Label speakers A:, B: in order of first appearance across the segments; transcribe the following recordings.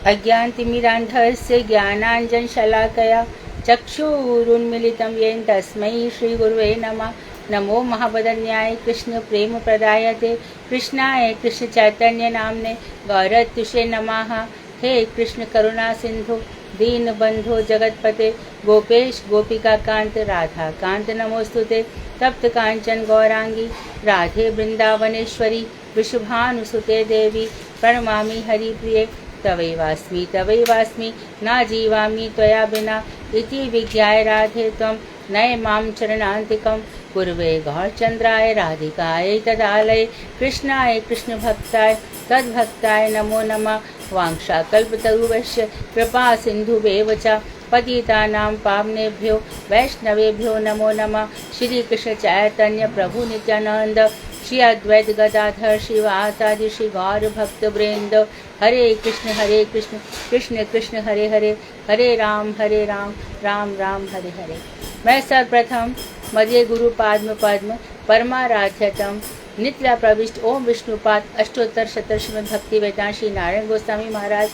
A: अज्ञानतिमिरान्धस्य ज्ञानाञ्जनशलाकया चक्षुरुन्मीलितं येन तस्मै श्रीगुरुवे नमः। नमो महावदन्याय कृष्ण प्रेम प्रदायते कृष्णाय कृष्ण चैतन्य नामने गौरत्युषे नमः। हे कृष्ण करुणा सिंधु दीन बंधो जगतपते गोपेश गोपिका कांत राधा कांत नमोस्तुते। तप्त कांचन गौरांगी राधे वृंदावनेश्वरी वृषभानुसुते देवी प्रणमामि हरिप्रिये। तवैवास्मि ना जीवामि त्वया बिना इति विज्ञाय राधे त्वं नय मां चरणान्तिकं। पूर्वे गौरचंद्राय राधिकाय तदालय कृष्णाय कृष्ण भक्ताय तद्भक्ताय नमो नमः। वांशाकल्पतरुवश्य कृपा सिन्धुवेव च पतितानां पावनेभ्यो वैष्णवेभ्यो नमो नमः। श्री कृष्ण चैतन्य प्रभु नित्यानंद श्री अद्वैत गदाधर श्रीवासादि श्री गौर भक्त वृंद। हरे कृष्ण कृष्ण कृष्ण हरे हरे हरे राम राम राम हरे हरे। मैं सर्वप्रथम मध्य गुरु पाद्म पद्म परमाराध्यतम नित्य प्रविष्ट ओम विष्णुपाद अष्टोत्तर शतश्रीमद् भक्ति वेदांत श्री नारायण गोस्वामी महाराज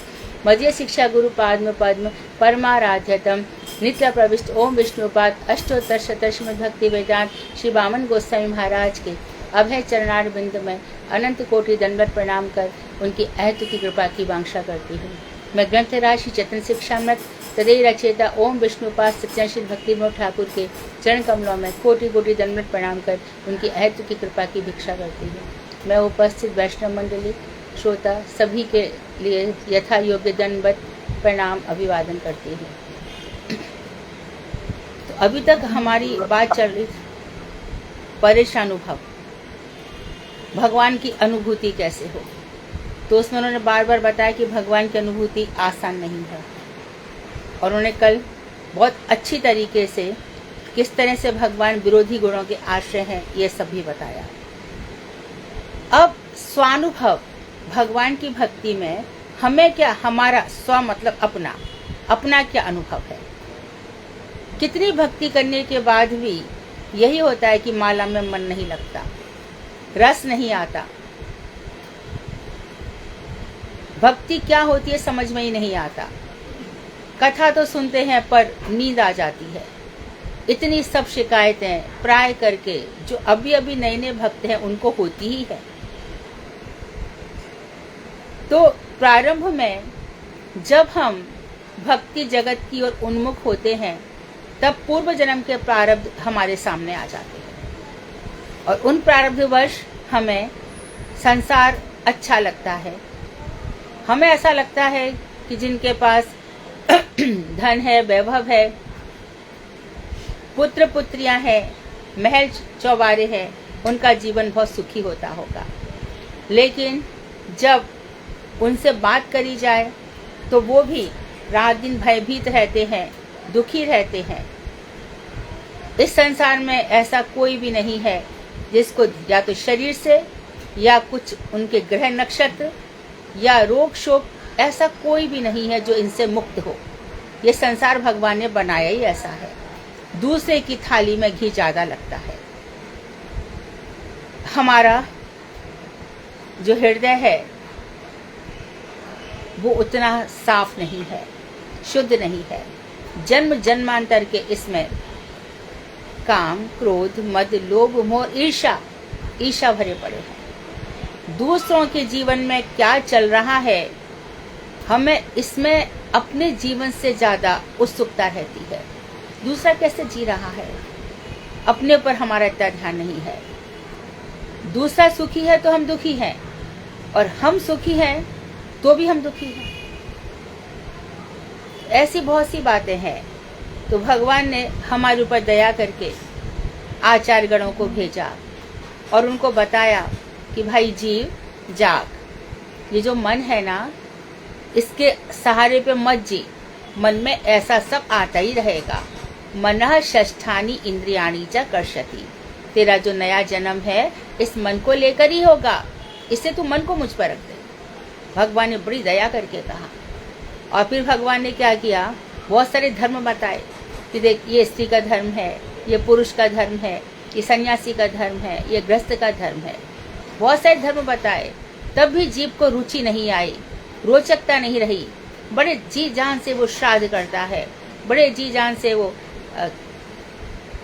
A: मध्य शिक्षा गुरु पाद्म पद्म परमाराध्यतम नित्य प्रविष्ट ओम विष्णुपाद अष्टोत्तर शतश्रीमद् भक्ति वेदांत श्री वामन गोस्वामी महाराज के अभय चरणार बिंद में अनंत कोटि दंडवत प्रणाम कर उनकी अहत की कृपा की वांछा करती हूँ। मैं ग्रंथराज श्री चेतन शिक्षामृत तदय रचयिता ओम विष्णुपाद सत्यशील भक्ति विनोद ठाकुर के चरण कमलों में कोटि कोटि दंडवत प्रणाम कर उनकी अहत की कृपा की भिक्षा करती हूँ। मैं उपस्थित वैष्णव मंडली श्रोता सभी के लिए यथा योग्य दंडवत प्रणाम अभिवादन करती हूँ। तो अभी तक हमारी बात चल रही थी परेशानुभव, भगवान की अनुभूति कैसे हो। तो उसमें उन्होंने बार बार बताया कि भगवान की अनुभूति आसान नहीं है और उन्होंने कल बहुत अच्छी तरीके से किस तरह से भगवान विरोधी गुणों के आश्रय हैं ये सब भी बताया। अब स्वानुभव भगवान की भक्ति में हमें क्या, हमारा स्व मतलब अपना क्या अनुभव है। कितनी भक्ति करने के बाद भी यही होता है कि माला में मन नहीं लगता, रस नहीं आता, भक्ति क्या होती है समझ में ही नहीं आता। कथा तो सुनते हैं पर नींद आ जाती है। इतनी सब शिकायतें प्राय करके जो अभी अभी नए नए भक्त हैं उनको होती ही है। तो प्रारंभ में जब हम भक्ति जगत की ओर उन्मुख होते हैं तब पूर्व जन्म के प्रारब्ध हमारे सामने आ जाते हैं और उन प्रारब्धवश हमें संसार अच्छा लगता है। हमें ऐसा लगता है कि जिनके पास धन है, वैभव है, पुत्र पुत्रियां हैं, महल चौबारे हैं, उनका जीवन बहुत सुखी होता होगा। लेकिन जब उनसे बात करी जाए तो वो भी रात दिन भयभीत रहते हैं, दुखी रहते हैं। इस संसार में ऐसा कोई भी नहीं है जिसको या तो शरीर से या कुछ उनके ग्रह नक्षत्र या रोग शोक, ऐसा कोई भी नहीं है जो इनसे मुक्त हो। ये संसार भगवान ने बनाया ही ऐसा है। दूसरे की थाली में घी ज्यादा लगता है। हमारा जो हृदय है वो उतना साफ नहीं है, शुद्ध नहीं है। जन्म जन्मांतर के इसमें काम, क्रोध, मद, लोभ, मोह, ईर्ष्या भरे पड़े हैं। दूसरों के जीवन में क्या चल रहा है हमें इसमें अपने जीवन से ज्यादा उत्सुकता रहती है। दूसरा कैसे जी रहा है, अपने पर हमारा इतना ध्यान नहीं है। दूसरा सुखी है तो हम दुखी हैं और हम सुखी हैं तो भी हम दुखी हैं। ऐसी बहुत सी बातें हैं। तो भगवान ने हमारे ऊपर दया करके आचार्य गणों को भेजा और उनको बताया कि भाई जीव जाग, ये जो मन है ना इसके सहारे पे मत जी। मन में ऐसा सब आता ही रहेगा। मनः षष्ठानि इंद्रियाणि च कर्षति। तेरा जो नया जन्म है इस मन को लेकर ही होगा, इससे तू मन को मुझ पर रख दे। भगवान ने बड़ी दया करके कहा। और फिर भगवान ने क्या किया, बहुत सारे धर्म बताए कि देख ये स्त्री का धर्म है, ये पुरुष का धर्म है, ये सन्यासी का धर्म है, ये गृहस्थ का धर्म है। बहुत सारे धर्म बताए, तब भी जीव को रुचि नहीं आई, रोचकता नहीं रही। बड़े जी जान से वो श्राद्ध करता है, बड़े जी जान से वो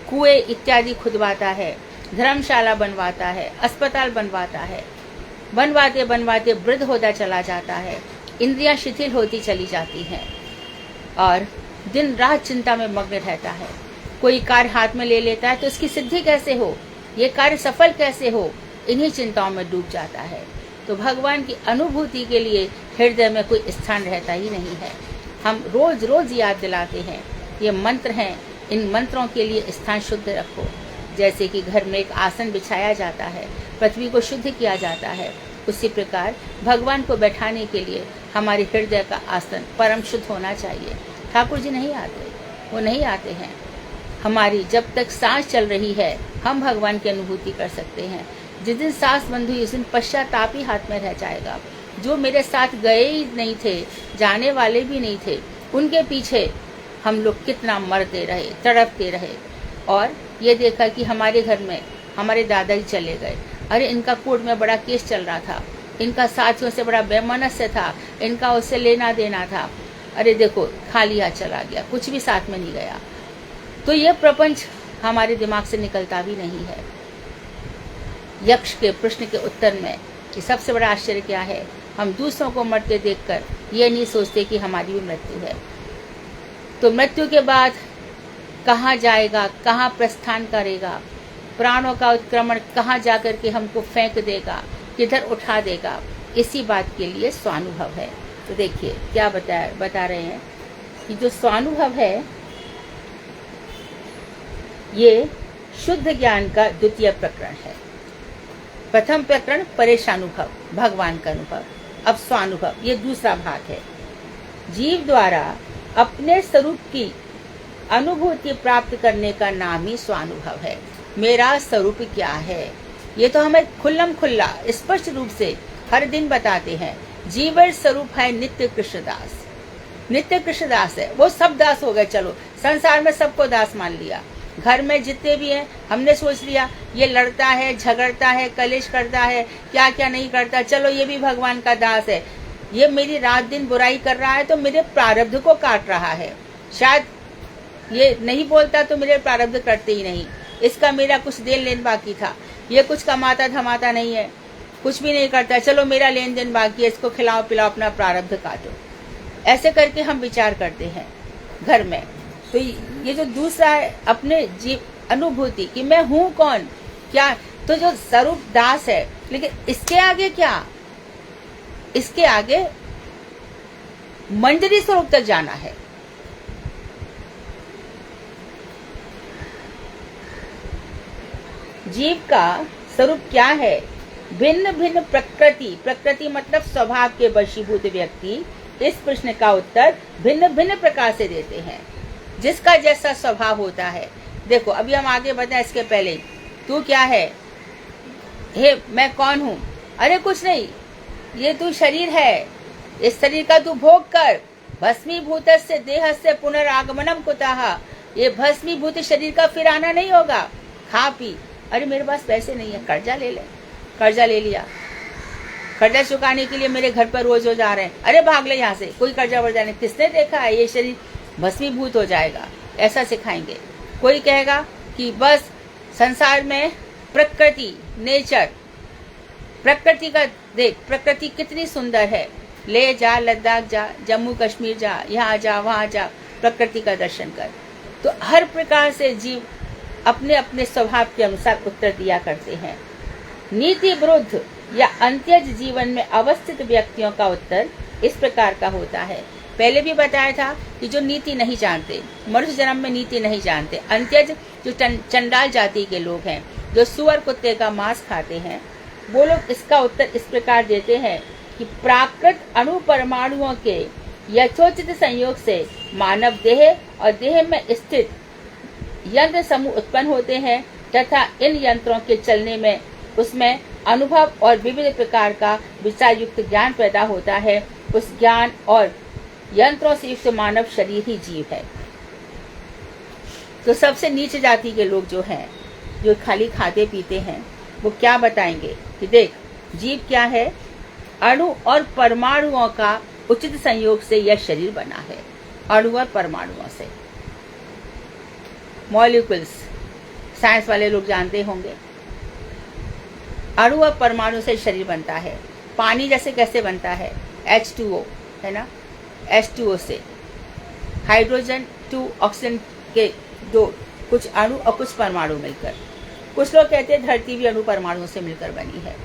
A: कुएं इत्यादि खुदवाता है, धर्मशाला बनवाता है, अस्पताल बनवाता है। बनवाते बनवाते वृद्ध होता चला जाता है, इंद्रियां शिथिल होती चली जाती हैं और दिन रात चिंता में मग्न रहता है। कोई कार्य हाथ में ले लेता है तो इसकी सिद्धि कैसे हो, ये कार्य सफल कैसे हो, इन्हीं चिंताओं में डूब जाता है। तो भगवान की अनुभूति के लिए हृदय में कोई स्थान रहता ही नहीं है। हम रोज रोज याद दिलाते हैं, ये मंत्र हैं, इन मंत्रों के लिए स्थान शुद्ध रखो। जैसे कि घर में एक आसन बिछाया जाता है, पृथ्वी को शुद्ध किया जाता है, उसी प्रकार भगवान को बैठाने के लिए हमारे हृदय का आसन परम शुद्ध होना चाहिए। ठाकुर जी नहीं आते, वो नहीं आते हैं। हमारी जब तक सांस चल रही है हम भगवान की अनुभूति कर सकते हैं। जिस दिन सांस बंद हुई उस दिन पश्चाताप ही हाथ में रह जाएगा। जो मेरे साथ गए ही नहीं थे, जाने वाले भी नहीं थे, उनके पीछे हम लोग कितना मरते रहे, तड़पते रहे और ये देखा कि हमारे घर में हमारे दादाजी चले गए। अरे इनका कोर्ट में बड़ा केस चल रहा था, इनका साथियों से बड़ा वैमनस्य था, इनका उससे लेना देना था। अरे देखो खाली हाथ चला गया, कुछ भी साथ में नहीं गया। तो ये प्रपंच हमारे दिमाग से निकलता भी नहीं है। यक्ष के प्रश्न के उत्तर में कि सबसे बड़ा आश्चर्य क्या है, हम दूसरों को मरते देखकर ये नहीं सोचते कि हमारी भी मृत्यु है। तो मृत्यु के बाद कहाँ जाएगा, कहाँ प्रस्थान करेगा, प्राणों का उत्क्रमण कहाँ जाकर के हमको फेंक देगा, किधर उठा देगा, इसी बात के लिए स्वानुभव है। तो देखिए क्या बता रहे हैं कि जो स्वानुभव है ये शुद्ध ज्ञान का द्वितीय प्रकरण है। प्रथम प्रकरण परेशानुभव, भगवान का अनुभव। अब स्वानुभव ये दूसरा भाग है। जीव द्वारा अपने स्वरूप की अनुभूति प्राप्त करने का नाम ही स्वानुभव है। मेरा स्वरूप क्या है ये तो हमें खुल्लम खुल्ला स्पष्ट रूप से हर दिन बताते हैं। जीवन स्वरूप है नित्य कृष्णदास। नित्य कृष्णदास है, वो सब दास हो गए। चलो संसार में सबको दास मान लिया। घर में जितने भी हैं हमने सोच लिया ये लड़ता है, झगड़ता है, कलेश करता है, क्या क्या नहीं करता, चलो ये भी भगवान का दास है। ये मेरी रात दिन बुराई कर रहा है तो मेरे प्रारब्ध को काट रहा है। शायद ये नहीं बोलता तो मेरे प्रारब्ध करते ही नहीं। इसका मेरा कुछ देन लेन बाकी था, ये कुछ कमाता धमाता नहीं है, कुछ भी नहीं करता, चलो मेरा लेन देन बाकी है, इसको खिलाओ पिलाओ, अपना प्रारब्ध काटो। ऐसे करके हम विचार करते हैं घर में। तो ये जो दूसरा है अपने जीव अनुभूति कि मैं हूँ कौन क्या, तो जो स्वरूप दास है। लेकिन इसके आगे क्या, इसके आगे मंजरी स्वरूप तक जाना है। जीव का स्वरूप क्या है, भिन्न भिन्न प्रकृति, प्रकृति मतलब स्वभाव के वशीभूत व्यक्ति इस प्रश्न का उत्तर भिन्न भिन्न प्रकार से देते हैं, जिसका जैसा स्वभाव होता है। देखो अभी हम आगे बताएं इसके पहले, तू क्या है, हे मैं कौन हूँ, अरे कुछ नहीं, ये तू शरीर है, इस शरीर का तू भोग कर। भस्मीभूत से देह से पुनरागमनम कुतः, ये भस्मीभूत शरीर का फिर आना नहीं होगा। खा पी, अरे मेरे पास पैसे नहीं है, कर्जा ले ले, कर्जा ले लिया, कर्जा चुकाने के लिए मेरे घर पर रोज रोज आ रहे हैं, अरे भाग ले यहाँ से, कोई कर्जा वर्जा नहीं। किसने देखा है ये शरीर भस्मीभूत हो जाएगा, ऐसा सिखाएंगे। कोई कहेगा कि बस संसार में प्रकृति, नेचर, प्रकृति का देख, प्रकृति कितनी सुंदर है, ले जा, लद्दाख जा, जम्मू कश्मीर जा, यहाँ जा, वहाँ जा, प्रकृति का दर्शन कर। तो हर प्रकार से जीव अपने अपने स्वभाव के अनुसार उत्तर दिया करते हैं। नीति विरुद्ध या अंत्यज जीवन में अवस्थित व्यक्तियों का उत्तर इस प्रकार का होता है। पहले भी बताया था कि जो नीति नहीं जानते, मनुष्य जन्म में नीति नहीं जानते, अंत्यज जो चंडाल जाति के लोग हैं, जो सुअर कुत्ते का मांस खाते हैं, वो लोग इसका उत्तर इस प्रकार देते हैं कि प्राकृत अणु परमाणुओं के यथोचित संयोग से मानव देह और देह में स्थित यंत्र समूह उत्पन्न होते हैं तथा इन यंत्रों के चलने में उसमें अनुभव और विविध प्रकार का विचार युक्त ज्ञान पैदा होता है। उस ज्ञान और यंत्रों से युक्त मानव शरीर ही जीव है। तो सबसे नीचे जाति के लोग जो हैं, जो खाली खाते पीते हैं, वो क्या बताएंगे कि देख जीव क्या है, अणु और परमाणुओं का उचित संयोग से यह शरीर बना है, अणु और परमाणुओं से। मॉलिक्यूल्स साइंस वाले लोग जानते होंगे, अणु और परमाणु से शरीर बनता है। पानी जैसे कैसे बनता है, H2O है ना, H2O से हाइड्रोजन 2 ऑक्सीजन के दो कुछ अणु और कुछ परमाणु मिलकर। कुछ लोग कहते हैं धरती भी अणु परमाणुओं से मिलकर बनी है।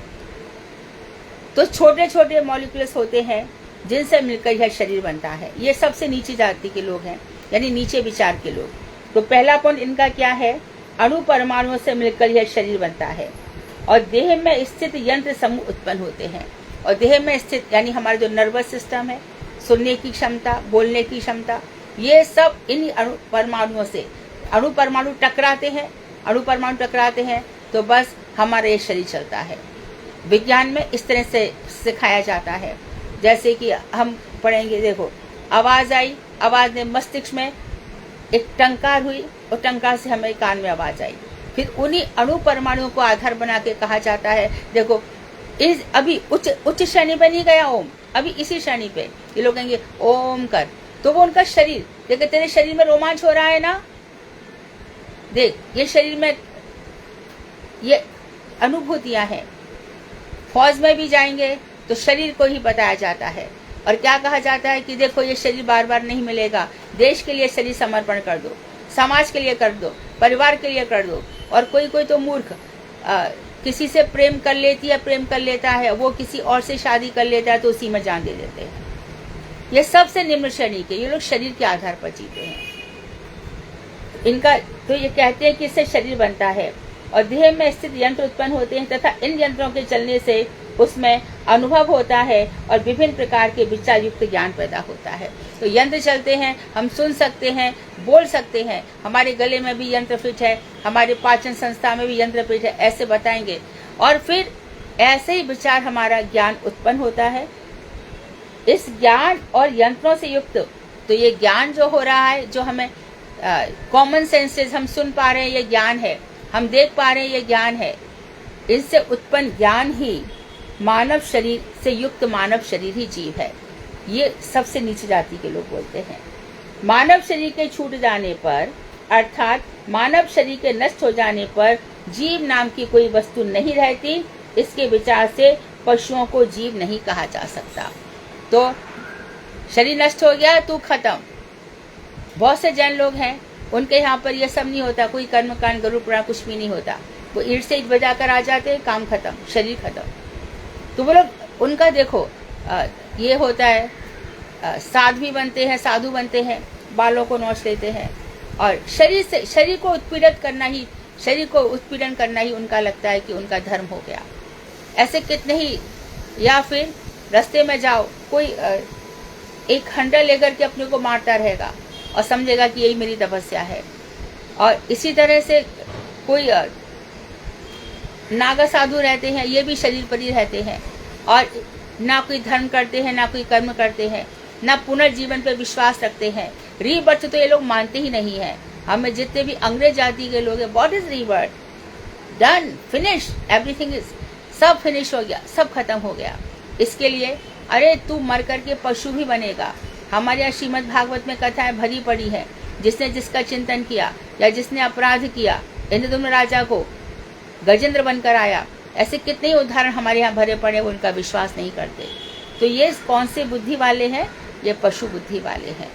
A: तो छोटे छोटे मॉलिक्यूल्स होते हैं जिनसे मिलकर यह शरीर बनता है। ये सबसे नीची जाति के लोग हैं, यानी नीचे विचार के लोग। तो पहला पॉइंट इनका क्या है, अणु परमाणुओं से मिलकर यह शरीर बनता है और देह में स्थित यंत्र समूह उत्पन्न होते हैं। और देह में स्थित यानी हमारा जो नर्वस सिस्टम है, सुनने की क्षमता, बोलने की क्षमता, ये सब इन अणु परमाणुओं से, अणु परमाणु टकराते हैं तो बस हमारा ये शरीर चलता है। विज्ञान में इस तरह से सिखाया जाता है, जैसे कि हम पढ़ेंगे, देखो आवाज आई, आवाज ने मस्तिष्क में एक टंकार हुई और टंकार से हमें कान में आवाज आई। फिर उन्हीं अणु परमाणुओं को आधार बना के कहा जाता है, देखो इस अभी उच्च श्रेणी पे नहीं गया ओम, अभी इसी श्रेणी पे ये लोग कहेंगे ओम कर, तो वो उनका शरीर, देखो तेरे शरीर में रोमांच हो रहा है ना, देख ये शरीर में ये अनुभूतियां हैं। फौज में भी जाएंगे तो शरीर को ही बताया जाता है और क्या कहा जाता है कि देखो ये शरीर बार बार नहीं मिलेगा, देश के लिए शरीर समर्पण कर दो, समाज के लिए कर दो, परिवार के लिए कर दो। और कोई कोई तो मूर्ख किसी से प्रेम कर लेती है, प्रेम कर लेता है, वो किसी और से शादी कर लेता है तो उसी में जान दे देते हैं। ये सबसे निम्न श्रेणी के ये लोग शरीर के आधार पर जीते हैं। इनका तो ये कहते हैं कि इससे शरीर बनता है और देह में स्थित यंत्र उत्पन्न होते हैं तथा इन यंत्रों के चलने से उसमें अनुभव होता है और विभिन्न प्रकार के विचार युक्त ज्ञान पैदा होता है। तो यंत्र चलते हैं, हम सुन सकते हैं, बोल सकते हैं, हमारे गले में भी यंत्र फिट है, हमारे पाचन संस्था में भी यंत्र फिट है, ऐसे बताएंगे। और फिर ऐसे ही विचार हमारा ज्ञान उत्पन्न होता है। इस ज्ञान और यंत्रों से युक्त, तो ये ज्ञान जो हो रहा है, जो हमें कॉमन सेंसेस, हम सुन पा रहे हैं ये ज्ञान है, हम देख पा रहे हैं ये ज्ञान है, इससे उत्पन्न ज्ञान ही मानव शरीर से युक्त मानव शरीर ही जीव है। ये सबसे नीची जाति के लोग बोलते हैं। मानव शरीर के छूट जाने पर, अर्थात मानव शरीर के नष्ट हो जाने पर जीव नाम की कोई वस्तु नहीं रहती। इसके विचार से पशुओं को जीव नहीं कहा जा सकता। तो शरीर नष्ट हो गया तू खत्म। बहुत से जैन लोग हैं, उनके यहाँ पर यह सब नहीं होता, कोई कर्म कांड गरुड़ पुराण कुछ भी नहीं होता। वो ईंट से ईंट बजा कर आ जाते, काम खत्म, शरीर खत्म। तो वो लोग उनका देखो ये होता है, साध्वी बनते हैं, साधु बनते हैं, बालों को नोच लेते हैं और शरीर को उत्पीड़न करना ही उनका लगता है कि उनका धर्म हो गया। ऐसे कितने ही, या फिर रास्ते में जाओ, कोई एक खंडा लेकर के अपने को मारता रहेगा और समझेगा कि यही मेरी तपस्या है। और इसी तरह से कोई नागा साधु रहते हैं, ये भी शरीर पर ही रहते हैं और ना कोई धर्म करते हैं, ना कोई कर्म करते हैं, ना पुनर्जीवन पे विश्वास रखते हैं। रीबर्थ तो ये लोग मानते ही नहीं है। हमें जितने भी अंग्रेज जाति के लोग हैं, what is rebirth, done, finish, everything is, सब फिनिश हो गया, सब खत्म हो गया। इसके लिए अरे तू मर करके पशु भी बनेगा। हमारे यहाँ श्रीमद् भागवत में कथाएं भरी पड़ी है, जिसने जिसका चिंतन किया या जिसने अपराध किया, इंद्रदुम्न राजा को गजेंद्र बनकर आया, ऐसे कितने ही उदाहरण हमारे यहाँ भरे पड़े, उनका विश्वास नहीं करते। तो ये कौन से बुद्धि वाले हैं, ये पशु बुद्धि वाले हैं।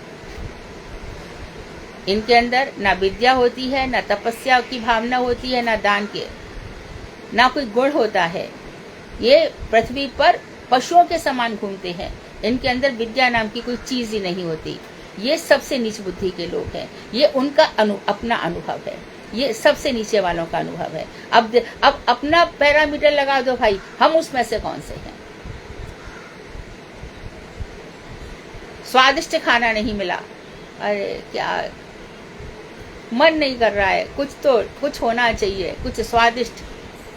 A: इनके अंदर ना विद्या होती है, ना तपस्या की भावना होती है, ना दान के, ना कोई गुण होता है। ये पृथ्वी पर पशुओं के समान घूमते हैं। इनके अंदर विद्या नाम की कोई चीज ही नहीं होती। ये सबसे नीच बुद्धि के लोग हैं। ये उनका अपना अनुभव है, ये सबसे नीचे वालों का अनुभव है। अब अपना पैरामीटर लगा दो भाई, हम उसमें से कौन से हैं। स्वादिष्ट खाना नहीं मिला, अरे क्या मन नहीं कर रहा है, कुछ होना चाहिए, कुछ स्वादिष्ट,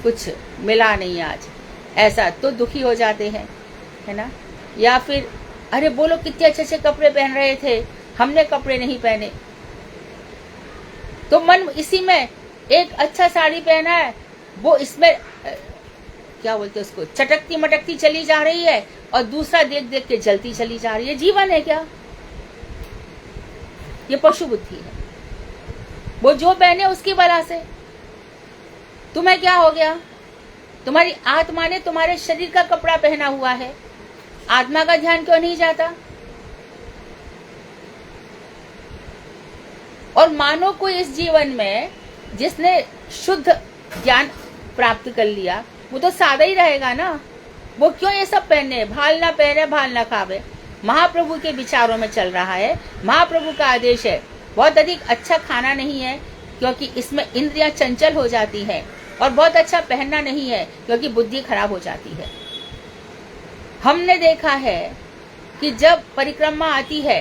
A: कुछ मिला नहीं आज, ऐसा तो दुखी हो जाते हैं, है ना। या फिर अरे बोलो कितने अच्छे अच्छे कपड़े पहन रहे थे, हमने कपड़े नहीं पहने, तो मन इसी में, एक अच्छा साड़ी पहना है, वो इसमें क्या बोलते उसको, चटकती मटकती चली जा रही है, और दूसरा देख देख के जलती चली जा रही है। जीवन है क्या? ये पशु बुद्धि है। वो जो पहने उसकी बला से। तुम्हें क्या हो गया? तुम्हारी आत्मा ने तुम्हारे शरीर का कपड़ा पहना हुआ है, आत्मा का ध्यान क्यों नहीं जाता? और मानो कोई इस जीवन में जिसने शुद्ध ज्ञान प्राप्त कर लिया, वो तो सादा ही रहेगा ना। वो क्यों ये सब पहने? भाल ना पहने, भाल ना खावे। महाप्रभु के विचारों में चल रहा है। महाप्रभु का आदेश है, बहुत अधिक अच्छा खाना नहीं है क्योंकि इसमें इंद्रियां चंचल हो जाती हैं, और बहुत अच्छा पहनना नहीं है क्योंकि बुद्धि खराब हो जाती है। हमने देखा है कि जब परिक्रमा आती है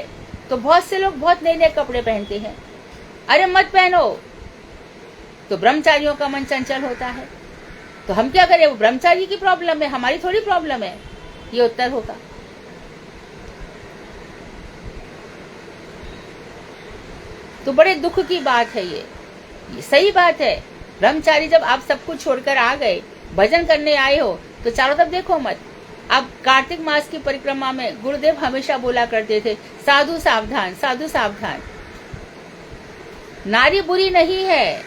A: तो बहुत से लोग बहुत नए नए कपड़े पहनते हैं। अरे मत पहनो, तो ब्रह्मचारियों का मन चंचल होता है। तो हम क्या करें? वो ब्रह्मचारी की प्रॉब्लम है, हमारी थोड़ी प्रॉब्लम है। ये उत्तर होगा। तो बड़े दुख की बात है ये सही बात है। ब्रह्मचारी जब आप सब कुछ छोड़कर आ गए, भजन करने आए हो, तो चारों तरफ देखो मत। अब कार्तिक मास की परिक्रमा में गुरुदेव हमेशा बोला करते थे, साधु सावधान, साधु सावधान। नारी बुरी नहीं है,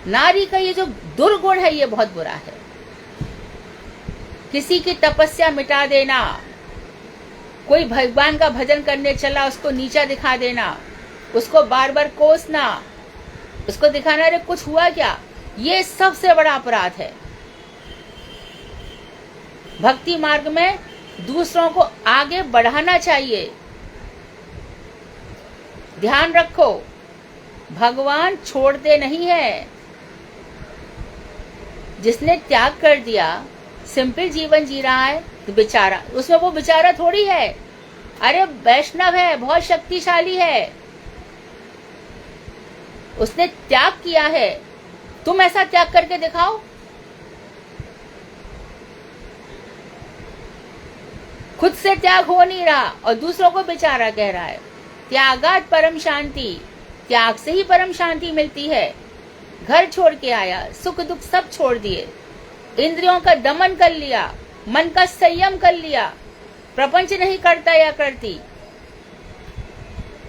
A: नारी का ये जो दुर्गुण है ये बहुत बुरा है। किसी की तपस्या मिटा देना, कोई भगवान का भजन करने चला उसको नीचा दिखा देना, उसको बार बार कोसना, उसको दिखाना अरे कुछ हुआ क्या, ये सबसे बड़ा अपराध है। भक्ति मार्ग में दूसरों को आगे बढ़ाना चाहिए। ध्यान रखो, भगवान छोड़ते नहीं है। जिसने त्याग कर दिया, सिंपल जीवन जी रहा है, तो बेचारा, उसमें वो बेचारा थोड़ी है। अरे वैष्णव है, बहुत शक्तिशाली है, उसने त्याग किया है। तुम ऐसा त्याग करके दिखाओ। खुद से त्याग हो नहीं रहा और दूसरों को बेचारा कह रहा है। त्यागात परम शांति, त्याग से ही परम शांति मिलती है। घर छोड़ के आया, सुख दुख सब छोड़ दिए, इंद्रियों का दमन कर लिया, मन का संयम कर लिया, प्रपंच नहीं करता या करती,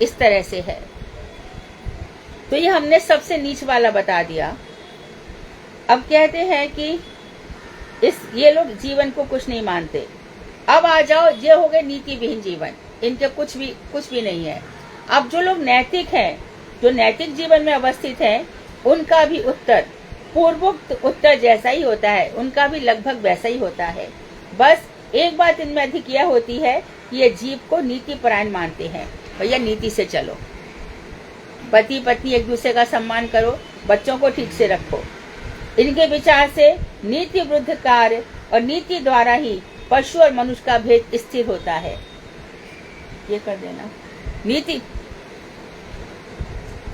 A: इस तरह से है। तो ये हमने सबसे नीच वाला बता दिया। अब कहते हैं कि ये लोग जीवन को कुछ नहीं मानते। अब आ जाओ, ये हो गए नीति विहीन जीवन, इनके कुछ भी नहीं है। अब जो लोग नैतिक हैं, जो नैतिक जीवन में अवस्थित हैं, उनका भी उत्तर पूर्वोक्त उत्तर जैसा ही होता है, उनका भी लगभग वैसा ही होता है। बस एक बात इनमें अधिक यह होती है कि ये जीव को नीति परायण मानते हैं। भैया नीति से चलो, पति पत्नी एक दूसरे का सम्मान करो, बच्चों को ठीक से रखो। इनके विचार से नीति विरुद्ध कार्य और नीति द्वारा ही पशु और मनुष्य का भेद स्थिर होता है। ये कर देना,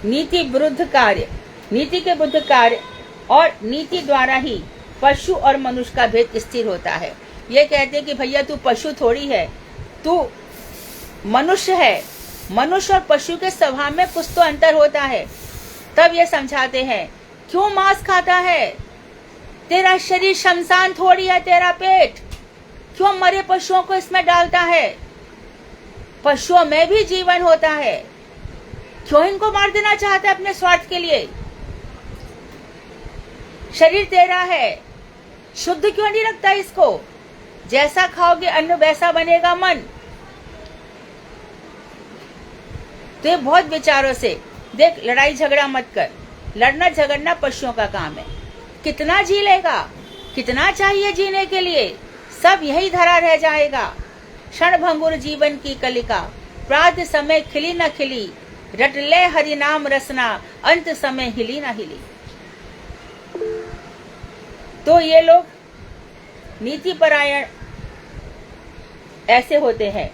A: नीति विरुद्ध कार्य, नीति के विरुद्ध कार्य और नीति द्वारा ही पशु और मनुष्य का भेद स्थिर होता है। ये कहते हैं कि भैया तू पशु थोड़ी है, तू मनुष्य है। मनुष्य और पशु के स्वभाव में कुछ तो अंतर होता है। तब ये समझाते हैं, क्यों मांस खाता है? तेरा शरीर शमशान थोड़ी है, तेरा पेट क्यों मरे पशुओं को इसमें डालता है? पशुओं में भी जीवन होता है, क्यों इनको मार देना चाहता है अपने स्वार्थ के लिए? शरीर तेरा है, शुद्ध क्यों नहीं रखता इसको? जैसा खाओगे अन्न वैसा बनेगा मन। तो ये बहुत विचारों से देख, लड़ाई झगड़ा मत कर। लड़ना झगड़ना पशुओं का काम है। कितना जी लेगा, कितना चाहिए जीने के लिए, सब यही धरा रह जाएगा। क्षण भंगुर जीवन की कलिका, प्रात समय खिली न खिली, रट ले हरि नाम रसना, अंत समय हिली न हिली। तो ये लोग नीति परायण ऐसे होते हैं।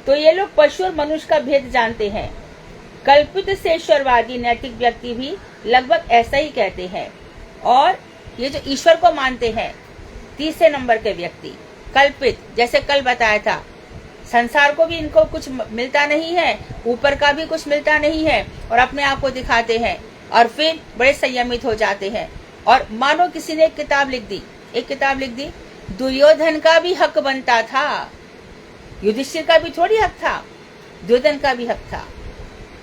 A: तो ये लोग पशु और मनुष्य का भेद जानते हैं। कल्पित से ईश्वरवादी नैतिक व्यक्ति भी लगभग ऐसा ही कहते हैं। और ये जो ईश्वर को मानते हैं, तीसरे नंबर के व्यक्ति कल्पित, जैसे कल बताया था, संसार को भी इनको कुछ मिलता नहीं है, ऊपर का भी कुछ मिलता नहीं है, और अपने आप को दिखाते हैं और फिर बड़े संयमित हो जाते हैं। और मानो किसी ने एक किताब लिख दी दुर्योधन का भी हक बनता था, युधिष्ठिर का भी थोड़ी हक था, दुर्योधन का भी हक था।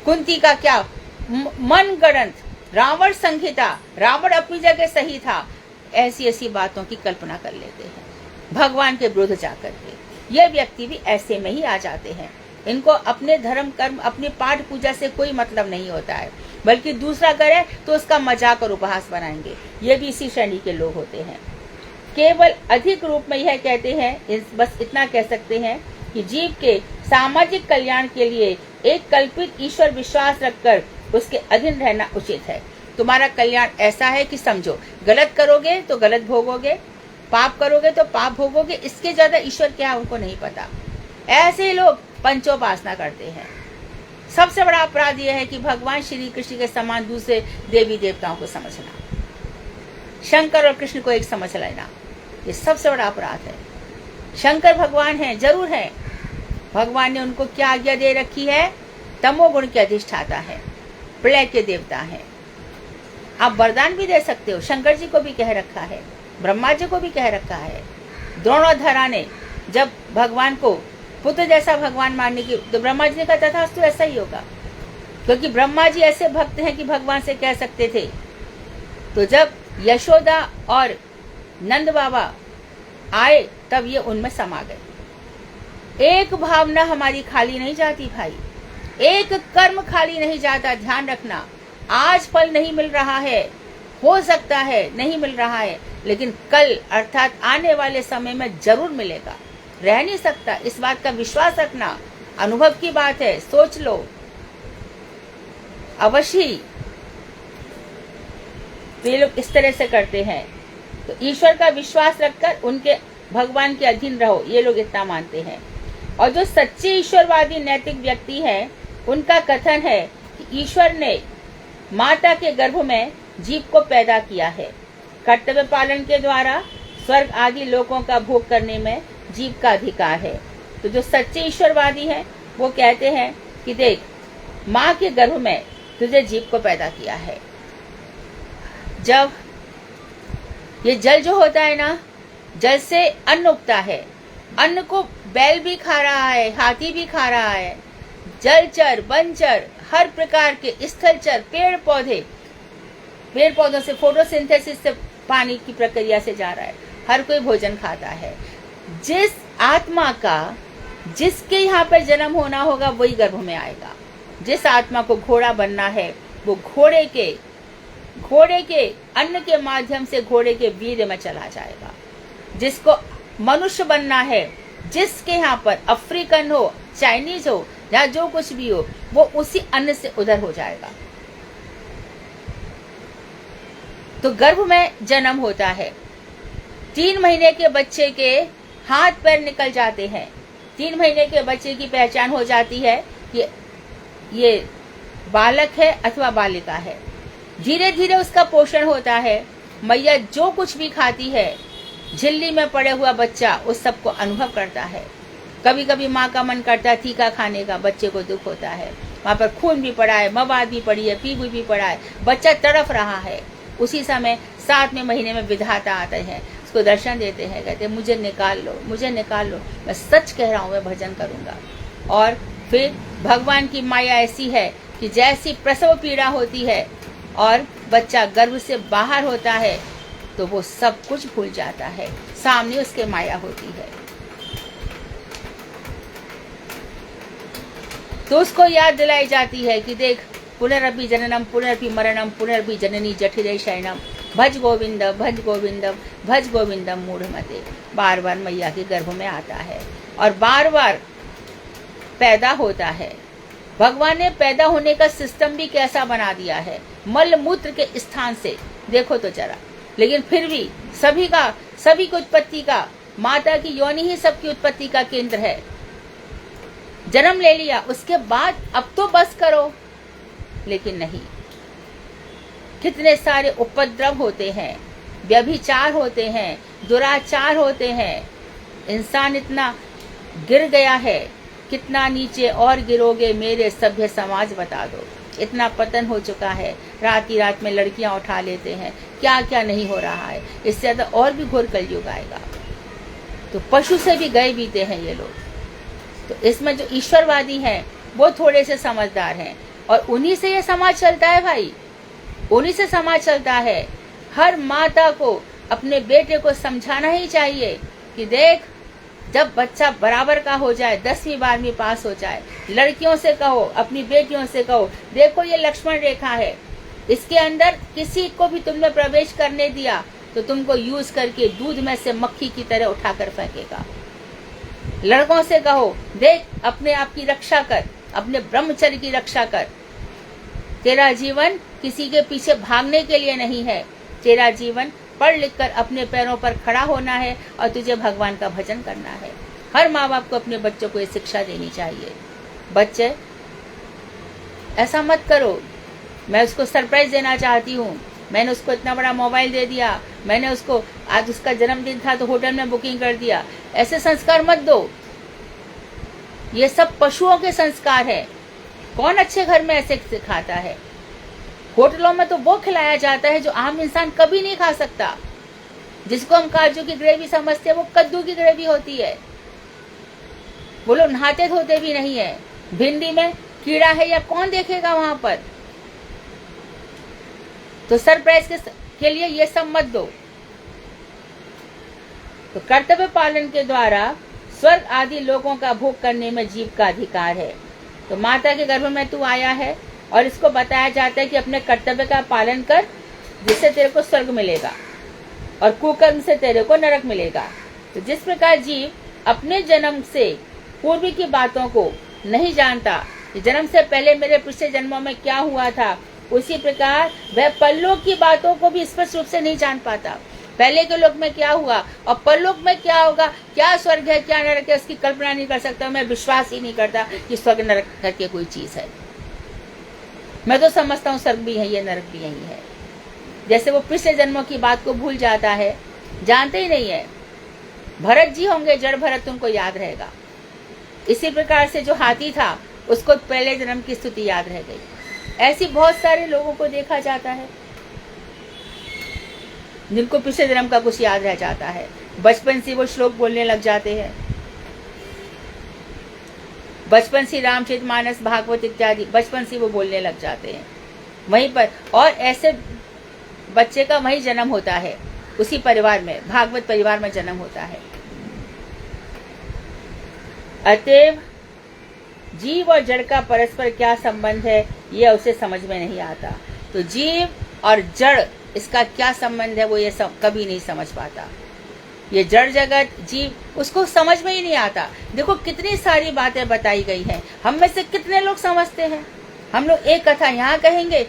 A: कुंती का क्या मन गणत, रावण संहिता, रावण अपनी जगह सही था, ऐसी ऐसी बातों की कल्पना कर लेते हैं भगवान के विरुद्ध जाकर के। ये व्यक्ति भी ऐसे में ही आ जाते हैं। इनको अपने धर्म कर्म, अपने पाठ पूजा से कोई मतलब नहीं होता है, बल्कि दूसरा करे तो उसका मजाक और उपहास बनाएंगे। ये भी इसी श्रेणी के लोग होते हैं। केवल अधिक रूप में यह कहते हैं, बस इतना कह सकते हैं कि जीव के सामाजिक कल्याण के लिए एक कल्पित ईश्वर विश्वास रखकर उसके अधीन रहना उचित है। तुम्हारा कल्याण ऐसा है कि समझो, गलत करोगे तो गलत भोगोगे, पाप करोगे तो पाप भोगोगे, इसके ज्यादा ईश्वर क्या है उनको नहीं पता। ऐसे लोग पंचोपासना करते हैं। सबसे बड़ा अपराध यह है कि भगवान श्री कृष्ण के समान दूसरे देवी देवताओं को समझना, शंकर और कृष्ण को एक समझ लेना, ये सबसे बड़ा अपराध है। शंकर भगवान हैं, जरूर हैं। भगवान ने उनको क्या आज्ञा दे रखी है? तमोगुण के अधिष्ठाता है, प्रलय के देवता हैं। आप वरदान भी दे सकते हो, शंकर जी को भी कह रखा है, ब्रह्मा जी को भी कह रखा है। द्रोणोधरा ने जब भगवान को पुत्र जैसा भगवान मानने की, तो ब्रह्मा जी ने कहा तथास्तु, ऐसा ही होगा, क्योंकि ब्रह्मा जी ऐसे भक्त हैं कि भगवान से कह सकते थे। तो जब यशोदा और नंद बाबा आए तब ये उनमें समा गए। एक भावना हमारी खाली नहीं जाती भाई, एक कर्म खाली नहीं जाता। ध्यान रखना, आज फल नहीं मिल रहा है, हो सकता है नहीं मिल रहा है, लेकिन कल अर्थात आने वाले समय में जरूर मिलेगा, रह नहीं सकता। इस बात का विश्वास रखना, अनुभव की बात है, सोच लो अवश्य। ये लोग इस तरह से करते हैं। तो ईश्वर का विश्वास रखकर उनके भगवान के अधीन रहो, ये लोग इतना मानते हैं। और जो सच्चे ईश्वरवादी नैतिक व्यक्ति हैं, उनका कथन है कि ईश्वर ने माता के गर्भ में जीव को पैदा किया है, कर्तव्य पालन के द्वारा स्वर्ग आदि लोकों का भोग करने में जीव का अधिकार है। तो जो सच्चे ईश्वरवादी हैं वो कहते हैं कि देख, माँ के गर्भ में तुझे जीव को पैदा किया है। जब ये जल जो होता है ना, जल से अन्न उगता है, अन्न को बैल भी खा रहा है, हाथी भी खा रहा है, जलचर बनचर हर प्रकार के स्थलचर, पेड़ पौधों से फोटोसिंथेसिस से पानी की प्रक्रिया से जा रहा है, हर कोई भोजन खाता है। जिस आत्मा का जिसके यहाँ पर जन्म होना होगा वही गर्भ में आएगा। जिस आत्मा को घोड़ा बनना है वो घोड़े के अन्न के माध्यम से घोड़े के वीर्य में चला जाएगा। जिसको मनुष्य बनना है, जिसके यहाँ पर अफ्रीकन हो, चाइनीज हो या जो कुछ भी हो, वो उसी अन्न से उधर हो जाएगा। तो गर्भ में जन्म होता है। 3 महीने के बच्चे के हाथ पैर निकल जाते हैं। 3 महीने के बच्चे की पहचान हो जाती है कि ये बालक है अथवा बालिका है। धीरे धीरे उसका पोषण होता है। मैया जो कुछ भी खाती है, झिल्ली में पड़े हुआ बच्चा उस सबको अनुभव करता है। कभी कभी माँ का मन करता है तीखा खाने का, बच्चे को दुख होता है। वहाँ पर खून भी पड़ा है, मवाद भी पड़ी है, पीगु भी पड़ा है, बच्चा तड़फ रहा है। उसी समय 7वें महीने में विधाता आते हैं, उसको दर्शन देते हैं, कहते हैं मुझे निकाल लो, मुझे निकाल लो, मैं सच कह रहा हूँ, मैं भजन करूँगा। और फिर भगवान की माया ऐसी है कि जैसी प्रसव पीड़ा होती है और बच्चा गर्भ से बाहर होता है तो वो सब कुछ भूल जाता है, सामने उसके माया होती है। तो उसको याद दिलाई जाती है कि देख, पुनरपि जननम पुनरपि मरणम पुनरपि जननी जठिरे शयनम, भज गोविंदम भज गोविंदम भज गोविंदम मूढ़मते। बार बार मैया के गर्भ में आता है और बार बार पैदा होता है। भगवान ने पैदा होने का सिस्टम भी कैसा बना दिया है, मल मूत्र के स्थान से, देखो तो जरा। लेकिन फिर भी सभी की उत्पत्ति का, माता की योनि ही सबकी उत्पत्ति का केंद्र है। जन्म ले लिया उसके बाद अब तो बस करो, लेकिन नहीं। कितने सारे उपद्रव होते हैं, व्यभिचार होते हैं, दुराचार होते हैं। इंसान इतना गिर गया है, कितना नीचे और गिरोगे मेरे सभ्य समाज बता दो। इतना पतन हो चुका है, रात ही रात में लड़कियां उठा लेते हैं, क्या क्या नहीं हो रहा है। इससे ज्यादा और भी घोर कलयुग आएगा। तो पशु से भी गए बीते हैं ये लोग। तो इसमें जो ईश्वरवादी हैं वो थोड़े से समझदार हैं, और उन्हीं से ये समाज चलता है भाई, उन्हीं से समाज चलता है। हर माता को अपने बेटे को समझाना ही चाहिए कि देख, जब बच्चा बराबर का हो जाए, 10वीं 12वीं पास हो जाए, लड़कियों से कहो, अपनी बेटियों से कहो, देखो ये लक्ष्मण रेखा है, इसके अंदर किसी को भी तुमने प्रवेश करने दिया तो तुमको यूज करके दूध में से मक्खी की तरह उठाकर फेंकेगा। लड़कों से कहो, देख अपने आप की रक्षा कर, अपने ब्रह्मचर्य की रक्षा कर। तेरा जीवन किसी के पीछे भागने के लिए नहीं है, तेरा जीवन पढ़ लिख कर अपने पैरों पर खड़ा होना है और तुझे भगवान का भजन करना है। हर माँ बाप को अपने बच्चों को ये शिक्षा देनी चाहिए। बच्चे ऐसा मत करो, मैं उसको सरप्राइज देना चाहती हूँ, मैंने उसको इतना बड़ा मोबाइल दे दिया, मैंने उसको, आज उसका जन्मदिन था तो होटल में बुकिंग कर दिया। ऐसे संस्कार मत दो, ये सब पशुओं के संस्कार है। कौन अच्छे घर में ऐसे सिखाता है? होटलों में तो वो खिलाया जाता है जो आम इंसान कभी नहीं खा सकता। जिसको हम काजू की ग्रेवी समझते हैं वो कद्दू की ग्रेवी होती है। वो लोग नहाते धोते भी नहीं है। भिंडी में कीड़ा है या कौन देखेगा वहां पर? तो सरप्राइज के लिए ये सब मत दो। तो कर्तव्य पालन के द्वारा स्वर्ग आदि लोगों का भोग करने में जीव का अधिकार है। तो माता के गर्भ में तू आया है और इसको बताया जाता है कि अपने कर्तव्य का पालन कर, जिससे तेरे को स्वर्ग मिलेगा और कुकर्म से तेरे को नरक मिलेगा। तो जिस प्रकार जीव अपने जन्म से पूर्व की बातों को नहीं जानता कि जन्म से पहले मेरे पिछले जन्मों में क्या हुआ था, उसी प्रकार वह परलोक की बातों को भी स्पष्ट रूप से नहीं जान पाता। पहले के लोक में क्या हुआ और परलोक में क्या होगा, क्या स्वर्ग है क्या नरक है, उसकी कल्पना नहीं कर सकता। मैं विश्वास ही नहीं करता कि स्वर्ग नरक करके कोई चीज है। मैं तो समझता हूँ स्वर्ग भी यही है, नरक भी यही है। जैसे वो पिछले जन्मों की बात को भूल जाता है, जानते ही नहीं है। भरत जी होंगे, जड़ भरत तुमको याद रहेगा। इसी प्रकार से जो हाथी था उसको पहले जन्म की स्तुति याद रह गई। ऐसी बहुत सारे लोगों को देखा जाता है जिनको पिछले जन्म का कुछ याद रह जाता है। बचपन से वो श्लोक बोलने लग जाते हैं, बचपन से रामचरितमानस भागवत इत्यादि बचपन से वो बोलने लग जाते हैं वहीं पर। और ऐसे बच्चे का वही जन्म होता है, उसी परिवार में, भागवत परिवार में जन्म होता है। अतएव जीव और जड़ का परस्पर क्या संबंध है यह उसे समझ में नहीं आता। तो जीव और जड़ इसका क्या संबंध है वो ये कभी नहीं समझ पाता। ये जड़ जगत जीव उसको समझ में ही नहीं आता। देखो कितनी सारी बातें बताई गई हैं, हम में से कितने लोग समझते हैं। हम लोग एक कथा यहाँ कहेंगे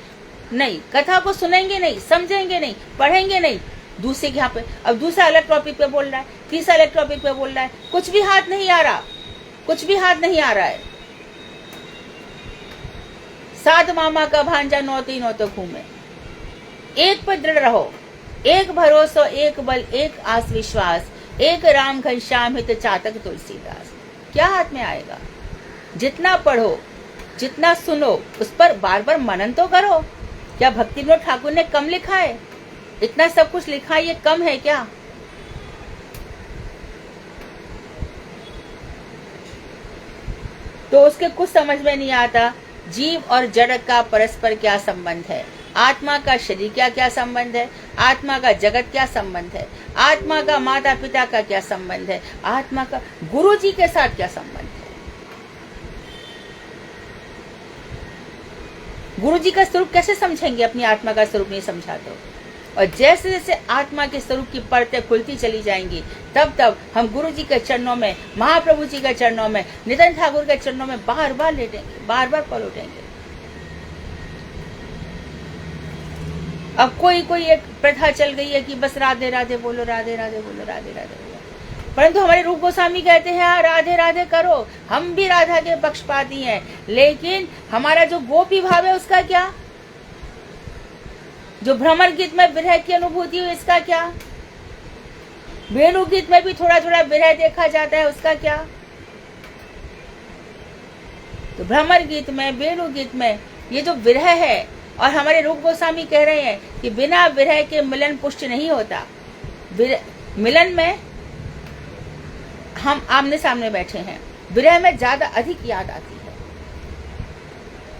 A: नहीं, कथा को सुनेंगे नहीं, समझेंगे नहीं, पढ़ेंगे नहीं, दूसरे के यहाँ पे अब दूसरा अलग टॉपिक पे बोल रहा है, तीसरा अलग टॉपिक पे बोल रहा है, कुछ भी हाथ नहीं आ रहा, कुछ भी हाथ नहीं आ रहा है। सात मामा का भांजा नौती नौतो घूमे। एक पर दृढ़ रहो, एक भरोसा, एक बल, एक आस विश्वास, एक राम घनश्याम हित चातक तुलसीदास। क्या हाथ में आएगा? जितना पढ़ो, जितना सुनो, उस पर बार बार मनन तो करो। क्या भक्ति विनोद ठाकुर ने कम लिखा है? इतना सब कुछ लिखा है, ये कम है क्या? तो उसके कुछ समझ में नहीं आता। जीव और जड़ का परस्पर क्या संबंध है, आत्मा का शरीर क्या क्या संबंध है, आत्मा का जगत क्या संबंध है, आत्मा का माता पिता का क्या संबंध है, आत्मा का गुरु जी के साथ क्या संबंध है। गुरु जी का स्वरूप कैसे समझेंगे, अपनी आत्मा का स्वरूप नहीं समझा तो। और जैसे जैसे आत्मा के स्वरूप की परतें खुलती चली जाएंगी, तब तब हम गुरु जी के चरणों में, महाप्रभु जी के चरणों में, नित्यानंद ठाकुर के चरणों में बार बार लेटेंगे, बार बार पलटेंगे। अब कोई कोई एक प्रथा चल गई है कि बस राधे राधे बोलो, राधे राधे बोलो, राधे राधे बोलो। परंतु हमारे रूप गोस्वामी कहते हैं हाँ राधे राधे करो, हम भी राधा के पक्षपाती हैं, लेकिन हमारा जो गोपी भाव है उसका क्या? जो भ्रमर गीत में विरह की अनुभूति हुई, इसका क्या? वेणु गीत में भी थोड़ा थोड़ा विरह देखा जाता है, उसका क्या? तो भ्रमर गीत में, वेणु गीत में ये जो विरह है, और हमारे रूप गोस्वामी कह रहे हैं कि बिना विरह के मिलन पुष्ट नहीं होता। मिलन में हम आमने सामने बैठे हैं, विरह में ज्यादा अधिक याद आती है,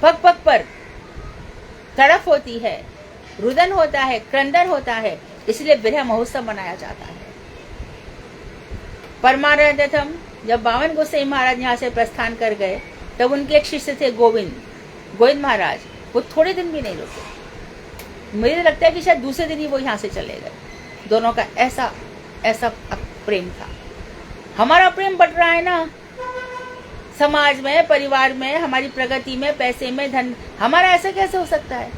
A: पग पग पर तड़फ होती है, रुदन होता है, क्रंदन होता है, इसलिए विरह महोत्सव मनाया जाता है। परमानंदम जब 52 गोसाई महाराज यहाँ से प्रस्थान कर गए, तब उनके एक शिष्य थे गोविंद महाराज, वो थोड़े दिन भी नहीं रुके। मुझे लगता है कि शायद दूसरे दिन ही वो यहाँ से चले गए। दोनों का ऐसा ऐसा प्रेम था। हमारा प्रेम बढ़ रहा है ना, समाज में, परिवार में, हमारी प्रगति में, पैसे में, धन, हमारा ऐसा कैसे हो सकता है?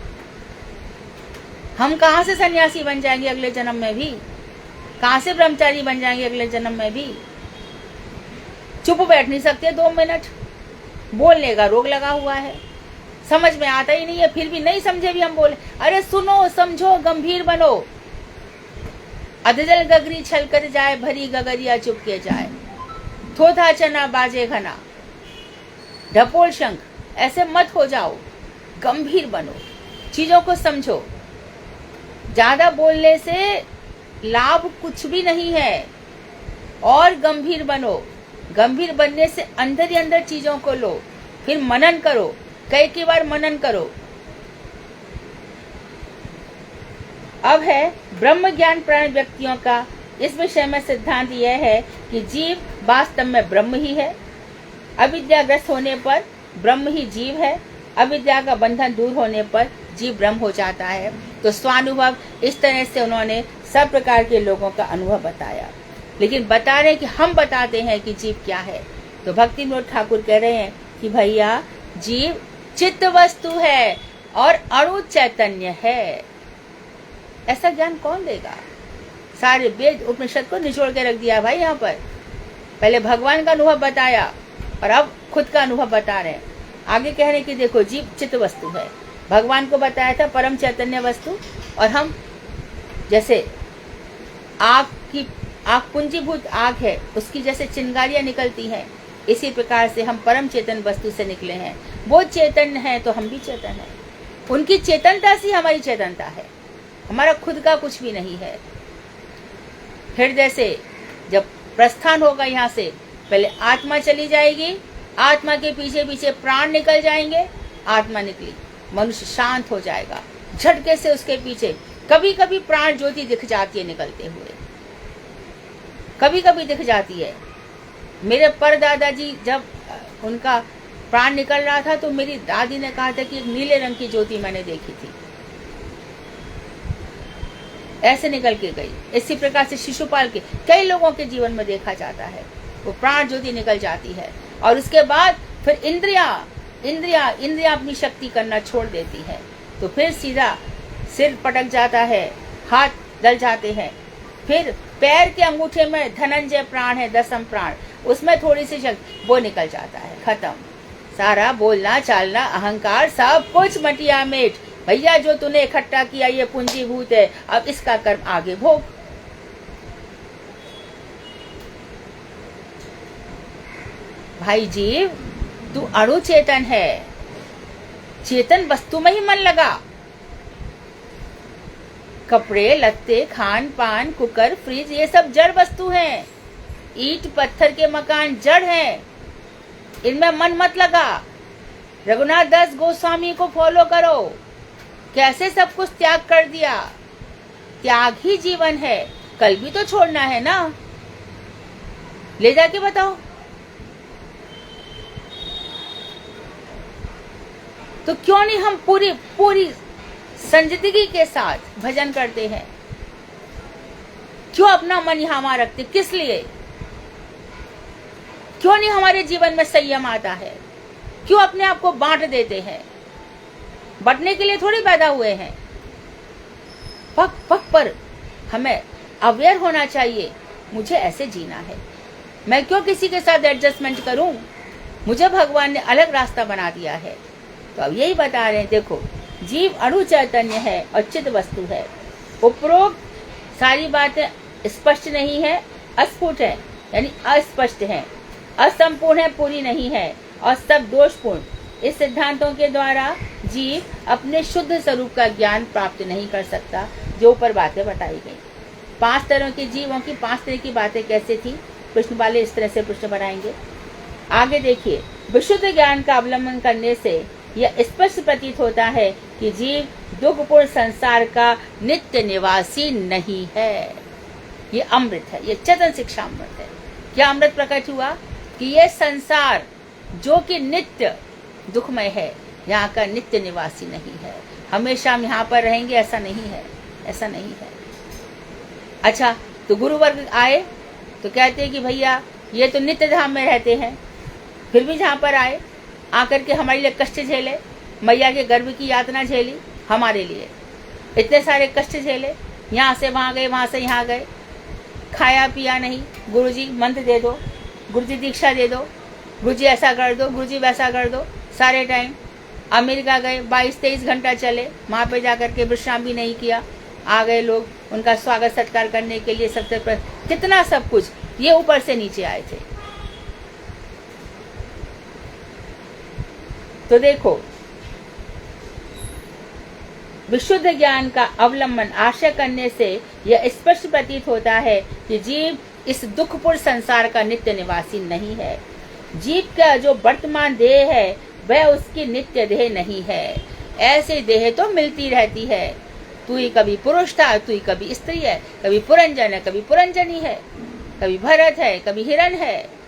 A: हम कहाँ से सन्यासी बन जाएंगे अगले जन्म में भी? कहाँ से ब्रह्मचारी बन जाएंगे अगले जन्म में भी? चुप बैठ नहीं सकते 2 मिनट, बोलने का रोग लगा हुआ है, समझ में आता ही नहीं है, फिर भी नहीं समझे भी हम बोले। अरे सुनो, समझो, गंभीर बनो। अधजल गगरी छल कर जाए, भरी गगरिया चुपके जाए, थोथा चना बाजे घना, ढपोल शंख, ऐसे मत हो जाओ, गंभीर बनो, चीजों को समझो। ज्यादा बोलने से लाभ कुछ भी नहीं है, और गंभीर बनो। गंभीर बनने से अंदर ही अंदर चीजों को लो, फिर मनन करो, कई बार मनन करो। अब है ब्रह्म ज्ञान प्राण व्यक्तियों का। इस विषय में सिद्धांत यह है कि जीव वास्तव में ब्रह्म ही है। अविद्याग्रस्त होने पर ब्रह्म ही जीव है, अविद्या का बंधन दूर होने पर जीव ब्रह्म हो जाता है। तो स्वानुभव इस तरह से उन्होंने सब प्रकार के लोगों का अनुभव बताया, लेकिन बता रहे कि हम बताते हैं कि जीव क्या है। तो भक्ति विनोद ठाकुर कह रहे हैं कि भैया, जीव चित्त वस्तु है और अणु चैतन्य है। ऐसा ज्ञान कौन देगा? सारे वेद उपनिषद को निचोड़ के रख दिया भाई यहाँ पर। पहले भगवान का अनुभव बताया और अब खुद का अनुभव बता रहे हैं। आगे कह रहे हैं कि देखो, जीव चित्त वस्तु है। भगवान को बताया था परम चैतन्य वस्तु, और हम जैसे आग पुंजीभूत आग है, उसकी जैसे चिंगारियां निकलती हैं, इसी प्रकार से हम परम चेतन वस्तु से निकले हैं। वो चेतन है तो हम भी चेतन हैं। उनकी चेतनता से हमारी चेतनता है, हमारा खुद का कुछ भी नहीं है। हृदय से जब प्रस्थान होगा यहाँ से, पहले आत्मा चली जाएगी, आत्मा के पीछे पीछे प्राण निकल जाएंगे। आत्मा निकली, मनुष्य शांत हो जाएगा। झटके से उसके पीछे कभी कभी प्राण ज्योति दिख जाती है निकलते हुए, कभी कभी दिख जाती है। मेरे परदादाजी जब उनका प्राण निकल रहा था तो मेरी दादी ने कहा था कि एक नीले रंग की ज्योति मैंने देखी थी, ऐसे निकल के गई। इसी प्रकार से शिशुपाल के कई लोगों के जीवन में देखा जाता है, वो प्राण ज्योति निकल जाती है। और उसके बाद फिर इंद्रिया अपनी शक्ति करना छोड़ देती है, तो फिर सीधा सिर पटक जाता है, हाथ जल जाते हैं। फिर पैर के अंगूठे में धनंजय प्राण है, 10म प्राण, उसमें थोड़ी सी शक्ति, वो निकल जाता है, खत्म। सारा बोलना चालना अहंकार सब कुछ मटिया मेट। भैया, जो तूने इकट्ठा किया ये पूंजीभूत है, अब इसका कर्म आगे भोग। भाई जीव, तू अणु चेतन है, चेतन वस्तु में ही मन लगा। कपड़े लत्ते, खान पान, कुकर, फ्रिज, ये सब जड़ वस्तु हैं। ईंट पत्थर के मकान जड़ हैं, इनमें मन मत लगा। रघुनाथ दास गोस्वामी को फॉलो करो, कैसे सब कुछ त्याग कर दिया। त्याग ही जीवन है, कल भी तो छोड़ना है ना, ले जाके बताओ। तो क्यों नहीं हम पूरी संजीदगी के साथ भजन करते हैं? क्यों अपना मन यहाँ वहां रखते? किस लिए? क्यों नहीं हमारे जीवन में संयम आता है? क्यों अपने आप को बांट देते हैं? बंटने के लिए थोड़ी पैदा हुए हैं। पग पग पर हमें अवेयर होना चाहिए, मुझे ऐसे जीना है, मैं क्यों किसी के साथ एडजस्टमेंट करूं? मुझे भगवान ने अलग रास्ता बना दिया है। तो अब यही बता रहे हैं, देखो, जीव अणु चैतन्य है और चित्त वस्तु है। उपरोक्त सारी बातें स्पष्ट नहीं है, अस्फुट है, यानी अस्पष्ट है, असंपूर्ण है, पूरी नहीं है, और सब दोषपूर्ण। इस सिद्धांतों के द्वारा जीव अपने शुद्ध स्वरूप का ज्ञान प्राप्त नहीं कर सकता, जो ऊपर बातें बताई गई। 5 तरह के जीवों की 5 तरह की बातें कैसे थी, प्रश्न वाले इस तरह से प्रश्न बनाएंगे। आगे देखिए, विशुद्ध ज्ञान का अवलंबन करने से यह स्पष्ट प्रतीत होता है कि जीव दुखपूर्ण संसार का नित्य निवासी नहीं है। ये अमृत है, ये चेतन शिक्षा अमृत है। क्या अमृत प्रकट हुआ कि ये संसार जो कि नित्य दुखमय है, यहाँ का नित्य निवासी नहीं है। हमेशा हम यहाँ पर रहेंगे ऐसा नहीं है, ऐसा नहीं है। अच्छा, तो गुरु वर्ग आए तो कहते हैं कि भैया ये तो नित्य धाम में रहते हैं, फिर भी जहाँ पर आए आकर के हमारे लिए कष्ट झेले, मैया के गर्भ की यातना झेली, हमारे लिए इतने सारे कष्ट झेले, यहाँ से वहाँ गए, वहाँ से यहाँ गए, खाया पिया नहीं। गुरुजी मंत्र दे दो, गुरुजी दीक्षा दे दो, गुरुजी ऐसा कर दो, गुरुजी वैसा कर दो, सारे टाइम। अमेरिका गए, 22-23 घंटा चले, वहाँ पे जाकर के विश्राम भी नहीं किया, आ गए लोग उनका स्वागत सत्कार करने के लिए, सबसे कितना सब कुछ, ये ऊपर से नीचे आए थे। तो देखो, विशुद्ध ज्ञान का अवलंबन आशय करने से यह स्पष्ट प्रतीत होता है कि जीव इस दुखपूर्ण संसार का नित्य निवासी नहीं है। जीव का जो वर्तमान देह है वह उसकी नित्य देह नहीं है। ऐसे देह तो मिलती रहती है, तू ही कभी पुरुष था, तू ही कभी स्त्री है, कभी पुरंजन है, कभी पुरंजनी है, कभी भरत है, कभी हिरण है।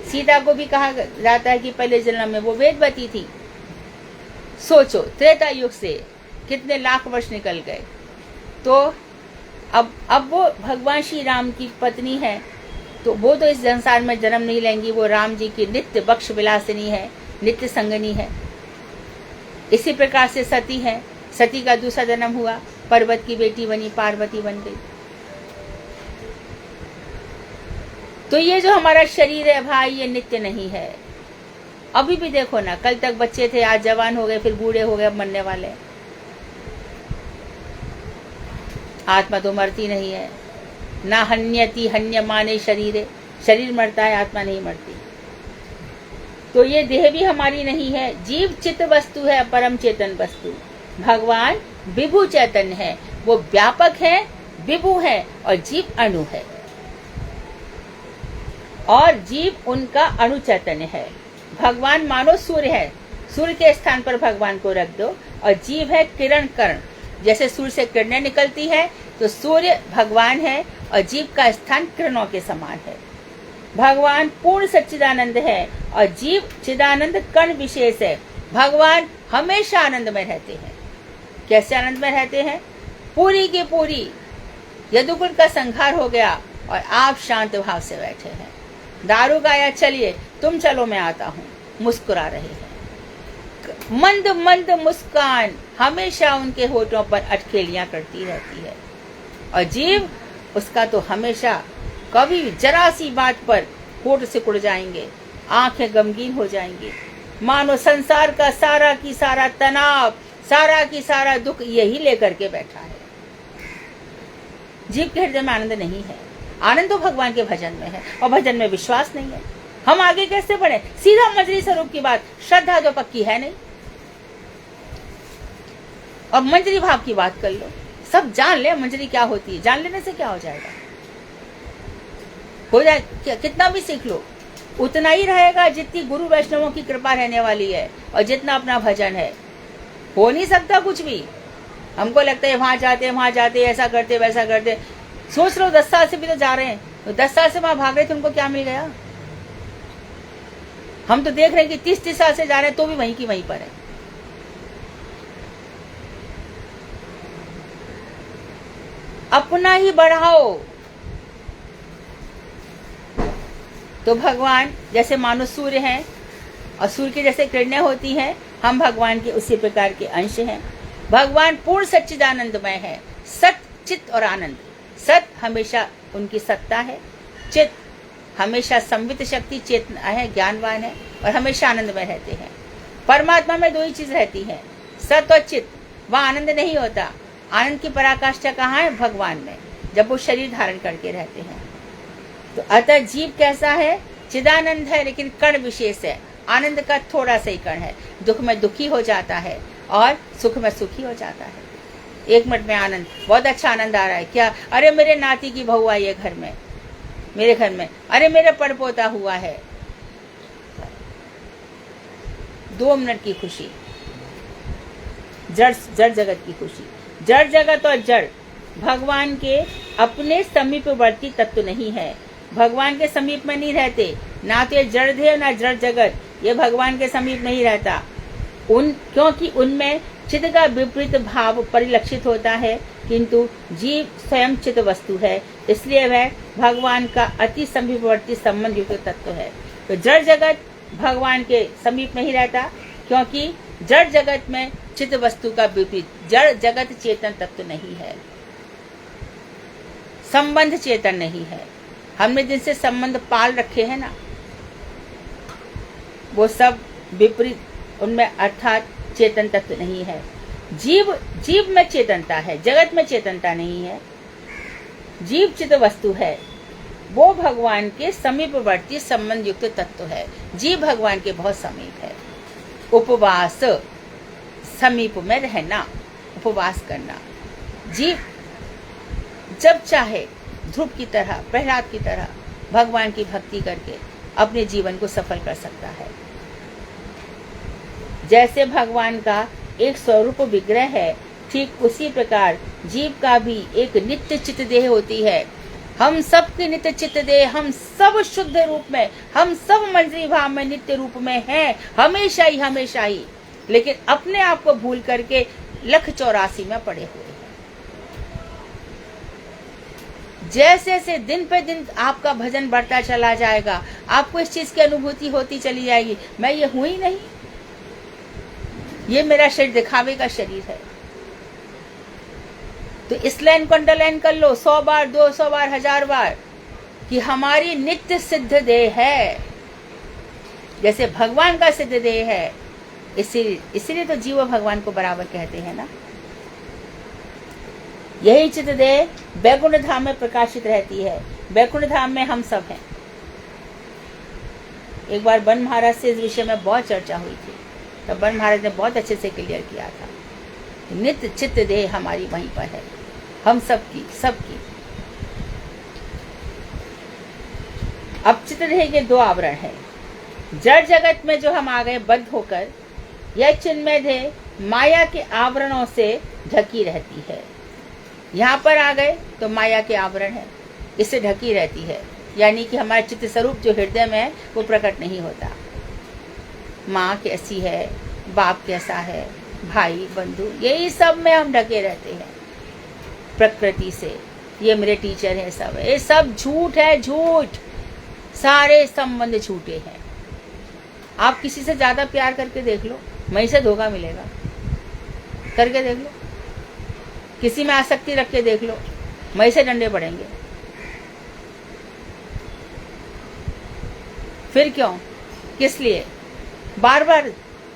A: सीता को भी कहा जाता है कि पहले जन्म में वो वेदवती थी। सोचो, त्रेता युग से कितने लाख वर्ष निकल गए, तो अब वो भगवान श्री राम की पत्नी है, तो वो तो इस संसार में जन्म नहीं लेंगी, वो राम जी की नित्य बक्ष विलासिनी है, नित्य संगनी है। इसी प्रकार से सती है, सती का दूसरा जन्म हुआ, पर्वत की बेटी बनी, पार्वती बन गई। तो ये जो हमारा शरीर है भाई, ये नित्य नहीं है। अभी भी देखो ना, कल तक बच्चे थे, आज जवान हो गए, फिर बूढ़े हो गए, अब मरने वाले। आत्मा तो मरती नहीं है, ना हन्यति हन्यमाने शरीरे, शरीर मरता है, आत्मा नहीं मरती। तो ये देह भी हमारी नहीं है। जीव चित्त वस्तु है, परम चेतन वस्तु। भगवान विभु चैतन्य है, वो व्यापक है, विभु है, और जीव अणु है, और जीव उनका अणु चैतन्य है। भगवान मानो सूर्य है, सूर्य के स्थान पर भगवान को रख दो, और जीव है किरण कर्ण। जैसे सूर्य से किरणें निकलती है, तो सूर्य भगवान है और जीव का स्थान किरणों के समान है। भगवान पूर्ण सच्चिदानंद है और जीव चिदानंद कण विशेष है। भगवान हमेशा आनंद में रहते हैं। कैसे आनंद में रहते हैं? पूरी की पूरी यदुकुल का संहार हो गया और आप शांत भाव से बैठे हैं। दारू गाया, चलिए तुम चलो मैं आता हूँ, मुस्कुरा रहे हैं। मंद मंद मुस्कान हमेशा उनके होठों पर अटखेलियां करती रहती है, और जीव उसका तो हमेशा कभी जरा सी बात पर होठ सिकुड़ जाएंगे, आंखें गमगीन हो जाएंगी, मानो संसार का सारा की सारा तनाव, सारा की सारा दुख यही लेकर के बैठा है। जीव के हृदय में आनंद नहीं है। आनंद तो भगवान के भजन में है, और भजन में विश्वास नहीं है। हम आगे कैसे बढ़े? सीधा मंजरी स्वरूप की बात, श्रद्धा तो पक्की है नहीं, और मंजरी भाव की बात कर लो। सब जान ले मंजरी क्या होती है, जान लेने से क्या हो जाएगा? हो जाए, कितना भी सीख लो उतना ही रहेगा जितनी गुरु वैष्णवों की कृपा रहने वाली है, और जितना अपना भजन है। हो नहीं सकता कुछ भी। हमको लगता है वहां जाते ऐसा करते वैसा करते। सोच लो 10 साल से भी तो जा रहे हैं, तो 10 साल से वहां भाग रहे थे, उनको क्या मिल गया? हम तो देख रहे हैं कि 30-30 साल से जा रहे हैं, तो भी वहीं की वहीं पर है। अपना ही बढ़ाओ। तो भगवान जैसे मानो सूर्य हैं, और सूर्य की जैसे किरणें होती हैं, हम भगवान के उसी प्रकार के अंश हैं। भगवान पूर्ण सच्चिदानंदमय है, सत चित और आनंद। सत हमेशा उनकी सत्ता है, चित हमेशा संवित शक्ति चेतना है, ज्ञानवान है, और हमेशा आनंद में रहते हैं। परमात्मा में दो ही चीज रहती है, सत और चित। वहाँ आनंद नहीं होता। आनंद की पराकाष्ठा कहाँ है? भगवान में, जब वो शरीर धारण करके रहते हैं। तो अतः जीव कैसा है? चिदानंद है, लेकिन कण विशेष है। आनंद का थोड़ा सा ही कण है। दुख में दुखी हो जाता है और सुख में सुखी हो जाता है। 1 मिनट में आनंद, बहुत अच्छा आनंद आ रहा है क्या, अरे मेरे नाती की बहू आई है घर में, मेरे घर में, अरे मेरा पड़पोता हुआ है। 2 मिनट की खुशी, जड़ जगत की खुशी। जड़ जगत और जड़ भगवान के अपने समीपवर्ती तत्व नहीं है, भगवान के समीप में नहीं रहते। ना तो ये जड़ देह ना जड़ जगत, ये भगवान के समीप नहीं रहता। क्योंकि उनमें चित्त का विपरीत भाव परिलक्षित होता है, किंतु जीव स्वयं चित्त वस्तु है, इसलिए वह भगवान का अति समीपवर्ती संबंध युक्त तत्व है। तो जड़ जगत भगवान के समीप नहीं रहता, क्योंकि जड़ जगत में चित्त वस्तु का विपरीत, जड़ जगत चेतन तत्व नहीं है, संबंध चेतन नहीं है। हमने जिनसे संबंध पाल रखे हैं ना, वो सब विपरीत, उनमें अर्थात चेतन तत्व नहीं है। जीव में चेतनता है, जगत में चेतनता नहीं है। जीव चित्त वस्तु है, वो भगवान के समीपवर्ती संबंध युक्त तत्व है। जीव भगवान के बहुत समीप है। उपवास, समीप में रहना, उपवास करना। जीव जब चाहे ध्रुव की तरह, प्रहलाद की तरह भगवान की भक्ति करके अपने जीवन को सफल कर सकता है। जैसे भगवान का एक स्वरूप विग्रह है, ठीक उसी प्रकार जीव का भी एक नित्य चित्त देह होती है। हम सब की नित्य चित्त देह, हम सब शुद्ध रूप में, हम सब मंजरी भाव में नित्य रूप में हैं, हमेशा ही, लेकिन अपने आप को भूल करके 184 में पड़े हुए हैं। जैसे जैसे दिन पे दिन आपका भजन बढ़ता चला जाएगा, आपको इस चीज की अनुभूति होती चली जाएगी, मैं ये हूं ही नहीं, ये मेरा शरीर दिखावे का शरीर है। तो इस लाइन को अंडरलाइन कर लो 100 बार, 200 बार, 1000 बार, कि हमारी नित्य सिद्ध देह है, जैसे भगवान का सिद्ध देह है। इसीलिए तो जीव भगवान को बराबर कहते हैं ना। यही चित्त देह बैकुंठ धाम में प्रकाशित रहती है। बैकुंठ धाम में हम सब हैं। एक बार बन महाराज से इस विषय में बहुत चर्चा हुई थी, तब बन महाराज ने बहुत अच्छे से क्लियर किया था। नित्य चित्त देह हमारी वहीं पर है, हम सबकी। अब चित्त देह के 2 आवरण है। जड़ जगत में जो हम आ गए बद्ध होकर, यह चिन्मय देह माया के आवरणों से ढकी रहती है। यहाँ पर आ गए तो माया के आवरण है, इससे ढकी रहती है, यानी कि हमारा चित्त स्वरूप जो हृदय में है वो प्रकट नहीं होता। माँ कैसी है, बाप कैसा है, भाई बंधु, यही सब में हम ढके रहते हैं प्रकृति से। ये मेरे टीचर है, सब ये सब झूठ है, झूठ। सारे संबंध झूठे हैं। आप किसी से ज्यादा प्यार करके देख लो, वहीं से धोखा मिलेगा। करके देख लो, किसी में आसक्ति रख के देख लो, वहीं से डंडे पड़ेंगे। फिर क्यों, किस लिए? बार बार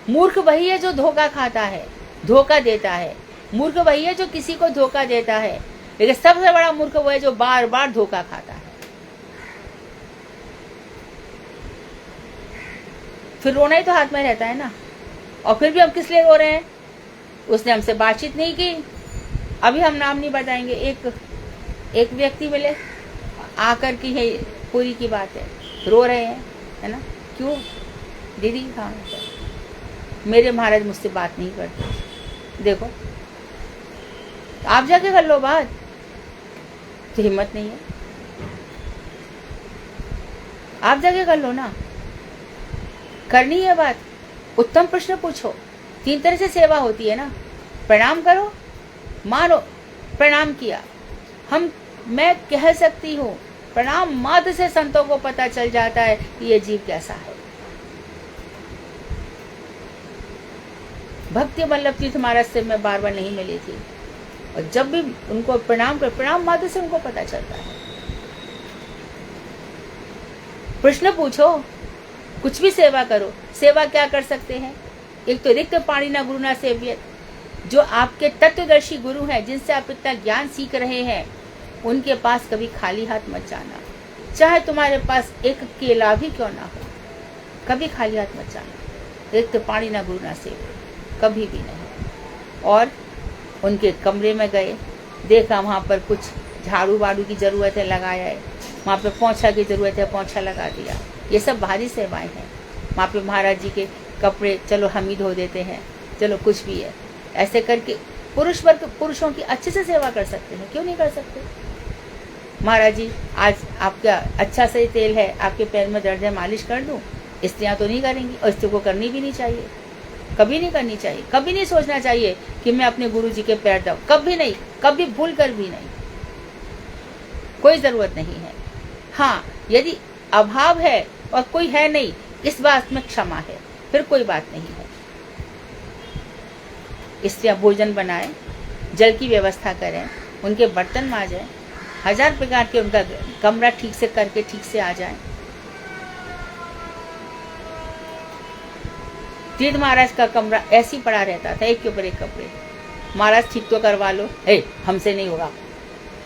A: मूर्ख वही है जो धोखा खाता है, धोखा देता है। मूर्ख वही है जो किसी को धोखा देता है, लेकिन सबसे बड़ा मूर्ख वो है जो बार बार धोखा खाता है। फिर रोना ही तो हाथ में रहता है ना। और फिर भी हम किस लिए रो रहे हैं? उसने हमसे बातचीत नहीं की। अभी हम नाम नहीं बताएंगे। एक व्यक्ति मिले, आकर की है पूरी की बात है, रो रहे हैं, है ना। क्यों? दीदी हाँ, मेरे महाराज मुझसे बात नहीं करते। देखो, आप जाके कर लो बात, तो हिम्मत नहीं है। आप जाके कर लो ना, करनी है बात। उत्तम प्रश्न पूछो। 3 तरह से सेवा होती है ना। प्रणाम करो, मानो प्रणाम किया। मैं कह सकती हूँ, प्रणाम मात्र से संतों को पता चल जाता है कि ये जीव कैसा है। भक्ति वल्लभ तीर्थ महाराज से मैं बार बार नहीं मिली थी, और जब भी उनको प्रणाम मात्र से उनको पता चलता है। प्रश्न पूछो, कुछ भी सेवा करो। सेवा क्या कर सकते हैं? एक तो रिक्त पाणी न गुरु न सेव्यत। जो आपके तत्वदर्शी गुरु हैं, जिनसे आप इतना ज्ञान सीख रहे हैं, उनके पास कभी खाली हाथ मत जाना। चाहे तुम्हारे पास एक केला भी क्यों ना हो, कभी खाली हाथ मत जाना। रिक्त पाणी न गुरु न सेव्यत, कभी भी नहीं। और उनके कमरे में गए, देखा वहाँ पर कुछ झाड़ू वाड़ू की ज़रूरत है, लगाया है। वहाँ पे पोंछा की ज़रूरत है, पोंछा लगा दिया। ये सब बाहरी सेवाएं हैं। वहाँ पे महाराज जी के कपड़े चलो हम ही धो देते हैं, चलो कुछ भी है। ऐसे करके पुरुष वर्ग पुरुषों की अच्छे से सेवा कर सकते हैं, क्यों नहीं कर सकते। महाराज जी आज आपका अच्छा सही तेल है, आपके पैर में दर्द है, मालिश कर दूँ। स्त्रियाँ तो नहीं करेंगी, और स्त्री को करनी भी नहीं चाहिए, कभी नहीं करनी चाहिए। कभी नहीं सोचना चाहिए कि मैं अपने गुरु जी के पैर दबाऊं, कभी नहीं, कभी भूल कर भी नहीं, कोई ज़रूरत नहीं है। हाँ, यदि अभाव है और कोई है नहीं, इस बात में क्षमा है, फिर कोई बात नहीं है। स्त्रियाँ भोजन बनाएं, जल की व्यवस्था करें, उनके बर्तन मांजें, 1000 प्रकार के उनका कमरा ठीक से करके ठीक से आ जाएं। तीर्थ महाराज का कमरा ऐसे ही पड़ा रहता था, एक के ऊपर एक कपड़े। महाराज ठीक तो करवा लो, हमसे नहीं होगा।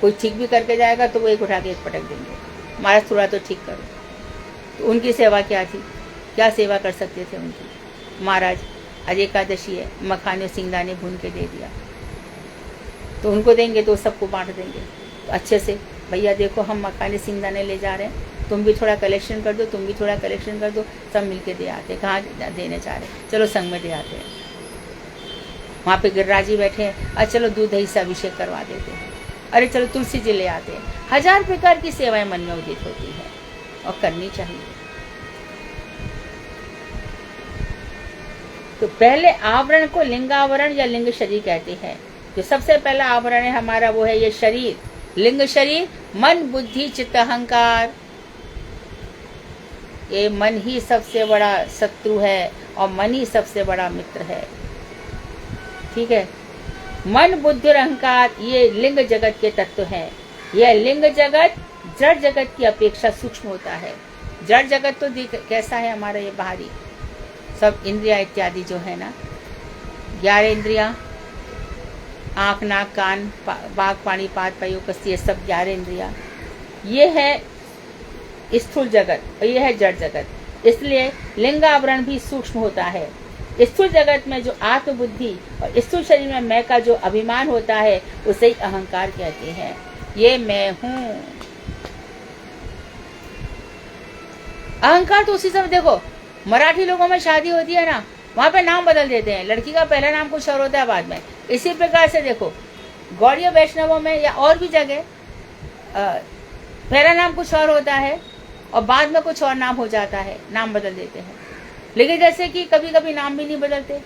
A: कोई ठीक भी करके जाएगा तो वो एक उठा के एक पटक देंगे, महाराज थोड़ा तो ठीक करो। तो उनकी सेवा क्या थी, क्या सेवा कर सकते थे उनकी। महाराज आज एकादशी है, मखाने सिंगदाने भून के दे दिया, तो उनको देंगे तो सबको बांट देंगे। तो अच्छे से भैया देखो हम मखाने सिंगदाने ले जा रहे हैं, तुम भी थोड़ा कलेक्शन कर दो, तुम भी थोड़ा कलेक्शन कर दो, सब मिलके दे आते। कहाँ देने जा रहे, चलो संग में दे आते हैं। वहाँ पे गिरिराज जी बैठे हैं, अच्छा चलो दूध दही से अभिषेक करवा देते हैं, अरे चलो तुलसी जी ले आते हैं। 1000 प्रकार की सेवाएं मन में उदित होती है और करनी चाहिए। तो पहले आवरण को लिंगावरण या लिंग शरीर कहते हैं। जो सबसे पहला आवरण है हमारा वो है ये शरीर, लिंग शरीर, मन बुद्धि चित्त अहंकार। ये मन ही सबसे बड़ा शत्रु है और मन ही सबसे बड़ा मित्र है, ठीक है। मन बुद्धि और अहंकार ये लिंग जगत के तत्व हैं। यह लिंग जगत जड़ जगत की अपेक्षा सूक्ष्म होता है। जड़ जगत तो कैसा है हमारा, ये बाहरी सब इंद्रिया इत्यादि जो है ना, 11 इंद्रिया, आँख नाक कान बाघ पानी पाद पयो कस्ती, ये सब 11 इंद्रिया, ये है स्थूल जगत और ये है जड़ जगत। इसलिए लिंगावरण भी सूक्ष्म होता है। स्थूल जगत में जो आत्मबुद्धि और स्थूल शरीर में मैं का जो अभिमान होता है उसे ही अहंकार कहते हैं। ये मैं हूँ। अहंकार तो उसी समय देखो, मराठी लोगों में शादी होती है ना, वहाँ पे नाम बदल देते हैं, लड़की का पहला नाम कुछ और होता है बाद में। इसी प्रकार से देखो गौड़ीय वैष्णवों में या और भी जगह पहला नाम कुछ और होता है और बाद में कुछ और नाम हो जाता है, नाम बदल देते हैं। लेकिन जैसे कि कभी कभी नाम भी नहीं बदलते।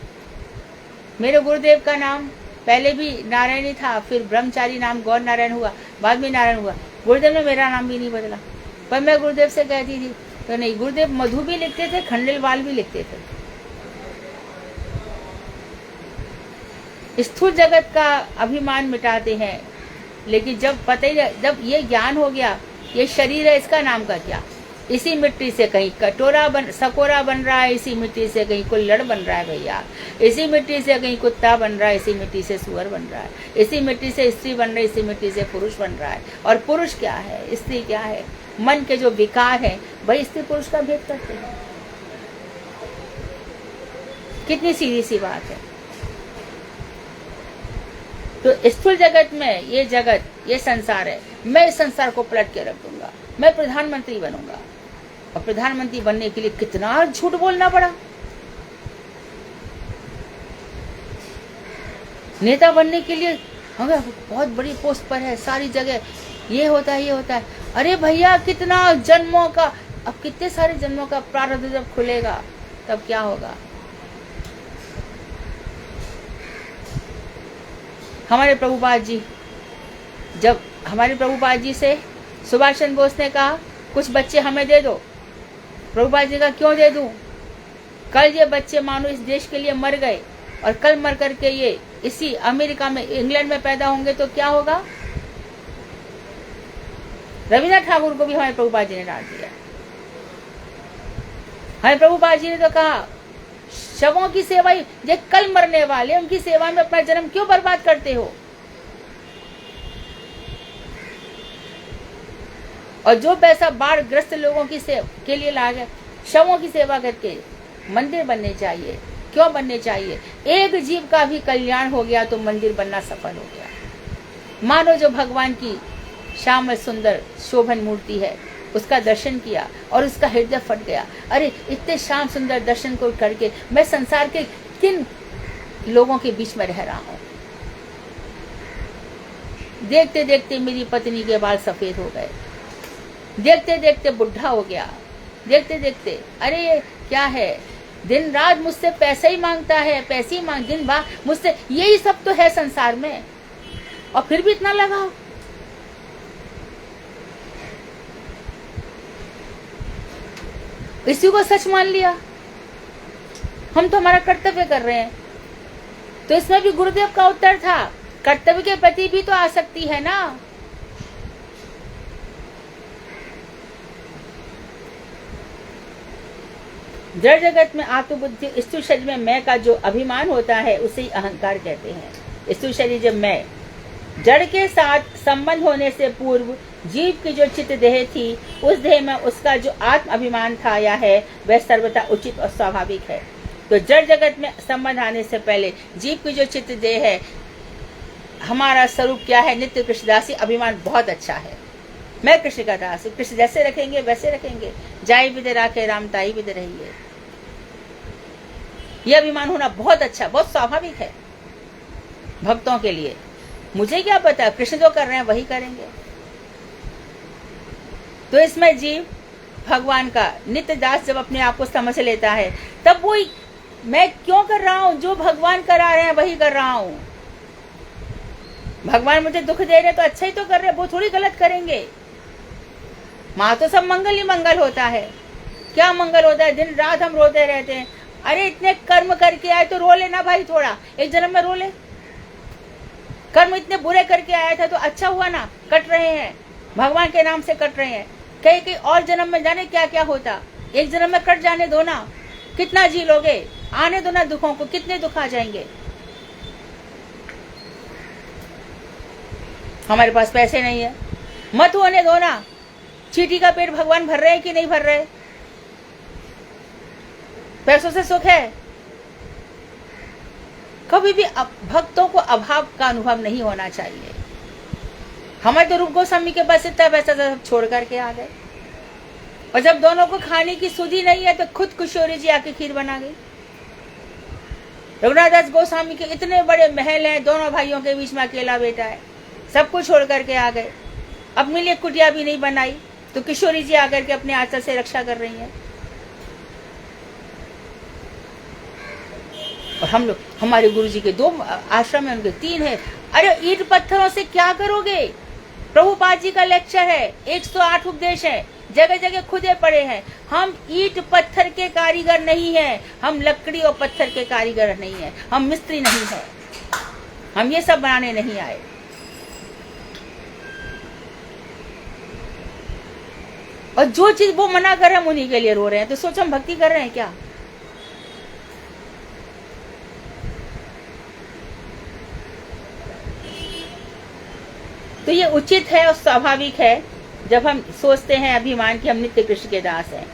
A: मेरे गुरुदेव का नाम पहले भी नारायणी था, फिर ब्रह्मचारी नाम गौर नारायण हुआ, बाद में नारायण हुआ। गुरुदेव ने मेरा नाम भी नहीं बदला। पर मैं गुरुदेव से कहती थी तो नहीं, गुरुदेव मधु भी लिखते थे, खंडेलवाल भी लिखते थे। स्थूल जगत का अभिमान मिटाते हैं। लेकिन जब पता ही, जब ये ज्ञान हो गया ये शरीर है, इसका नाम का क्या, इसी मिट्टी से कहीं सकोरा बन रहा है, इसी मिट्टी से कहीं कुल्हड़ बन रहा है भैया, इसी मिट्टी से कहीं कुत्ता बन रहा है, इसी मिट्टी से सुअर बन रहा है, इसी मिट्टी से स्त्री बन रही है, इसी मिट्टी से पुरुष बन रहा है। और पुरुष क्या है, स्त्री क्या है, मन के जो विकार है भाई स्त्री पुरुष का भेद करते हैं। कितनी सीधी सी बात है। तो स्थूल जगत में ये जगत, ये संसार है, मैं इस संसार को पलट के रख दूंगा, मैं प्रधानमंत्री बनूंगा। और प्रधानमंत्री बनने के लिए कितना झूठ बोलना पड़ा। नेता बनने के लिए हमें बहुत बड़ी पोस्ट पर है, सारी जगह ये होता है, ये होता है। अरे भैया कितना जन्मों का, अब कितने सारे जन्मों का प्रारब्ध जब खुलेगा तब क्या होगा। हमारे प्रभुपाद जी, जब हमारे प्रभुपाद जी से सुभाष चंद्र बोस ने कहा कुछ बच्चे हमें दे दो, प्रभुपाद जी का क्यों दे दूं, कल ये बच्चे मानो इस देश के लिए मर गए और कल मर करके ये इसी अमेरिका में, इंग्लैंड में पैदा होंगे तो क्या होगा। रविन्द्रनाथ ठाकुर को भी हमारे प्रभुपाद जी ने डांट दिया। हमारे प्रभुपाद जी ने तो कहा शवों की सेवा, ये कल मरने वाले, उनकी सेवा में अपना जन्म क्यों बर्बाद करते हो। और जो पैसा बाढ़ ग्रस्त लोगों की के लिए लागे, शवों की सेवा करके मंदिर बनने चाहिए, क्यों बनने चाहिए? एक जीव का भी कल्याण हो गया तो मंदिर बनना सफल हो गया। मानो जो भगवान की श्याम सुंदर शोभन मूर्ति है, उसका दर्शन किया और उसका हृदय फट गया। अरे इतने श्याम सुंदर दर्शन को करके मैं संसार के किन लोगों के बीच में रह रहा हूँ। देखते देखते मेरी पत्नी के बाल सफेद हो गए, देखते देखते बुढ़ा हो गया, देखते देखते अरे ये क्या है, दिन रात मुझसे पैसे ही मांगता है, पैसे ही मांग, दिन भर मुझसे, यही सब तो है संसार में, और फिर भी इतना लगाओ। इसी को सच मान लिया, हम तो हमारा कर्तव्य कर रहे हैं। तो इसमें भी गुरुदेव का उत्तर था, कर्तव्य के प्रति भी तो आसक्ति है ना। जड़ जगत में आत्मबुद्धि, स्थूल शरीर में मैं का जो अभिमान होता है उसे ही अहंकार कहते हैं। स्थूल शरीर जब मैं, जड़ के साथ संबंध होने से पूर्व जीव की जो चित्त देह थी, उस देह में उसका जो आत्म अभिमान था या है, वह सर्वथा उचित और स्वाभाविक है। तो जड़ जगत में संबंध आने से पहले जीव की जो चित्त देह है, हमारा स्वरूप क्या है, नित्य कृष्णदासी, अभिमान बहुत अच्छा है। मैं कृष्ण का दास हूं, कृष्ण जैसे रखेंगे वैसे रखेंगे, जाई विदे राखे राम ताई विदे रहिए। यह अभिमान होना बहुत अच्छा, बहुत स्वाभाविक है भक्तों के लिए। मुझे क्या पता, कृष्ण जो कर रहे हैं वही करेंगे। तो इसमें जीव भगवान का नित्य दास जब अपने आप को समझ लेता है, तब वो मैं क्यों कर रहा हूं, जो भगवान करा रहे हैं वही कर रहा हूं। भगवान मुझे दुख दे रहे तो अच्छा ही तो कर रहे, वो थोड़ी गलत करेंगे। माँ तो सब मंगल ही मंगल होता है। क्या मंगल होता है, दिन रात हम रोते रहते हैं। अरे इतने कर्म करके आए तो रो लेना भाई, थोड़ा एक जन्म में रो ले। कर्म इतने बुरे करके आया था तो अच्छा हुआ ना, कट रहे हैं भगवान के नाम से, कट रहे हैं। कहीं कहीं और जन्म में जाने क्या क्या होता, एक जन्म में कट जाने दो ना, कितना जी लोगे, आने दो ना दुखों को, कितने दुख आ जाएंगे। हमारे पास पैसे नहीं है, मत होने दो ना, चींटी का पेट भगवान भर रहे हैं कि नहीं भर रहे। पैसों से सुख है। कभी भी भक्तों को अभाव का अनुभव नहीं होना चाहिए। हमारे तो रूप गोस्वामी के पास इतना पैसा था, सब छोड़ करके आ गए, और जब दोनों को खाने की सुधि नहीं है तो खुद किशोरी जी आके खीर बना गई। रघुनाथ दास गोस्वामी के इतने बड़े महल हैं, दोनों भाइयों के बीच में अकेला बेटा है, सब कुछ छोड़ करके आ गए। अपने लिए कुटिया भी नहीं बनाई, तो किशोरी जी आकर के अपने आंचल से रक्षा कर रही हैं। और हम लोग, हमारे गुरु जी के 2 आश्रम है, उनके 3 है। अरे ईंट पत्थरों से क्या करोगे। प्रभुपाद जी का लेक्चर है, 108 उपदेश है, जगह जगह खुदे पड़े हैं। हम ईंट पत्थर के कारीगर नहीं हैं, हम लकड़ी और पत्थर के कारीगर नहीं हैं, हम मिस्त्री नहीं हैं, हम ये सब बनाने नहीं आए। और जो चीज वो मना कर रहे हैं हम उन्हीं के लिए रो रहे हैं, तो सोचो हम भक्ति कर रहे हैं क्या। तो ये उचित है और स्वाभाविक है जब हम सोचते हैं अभिमान कि हम नित्य कृष्ण के दास हैं।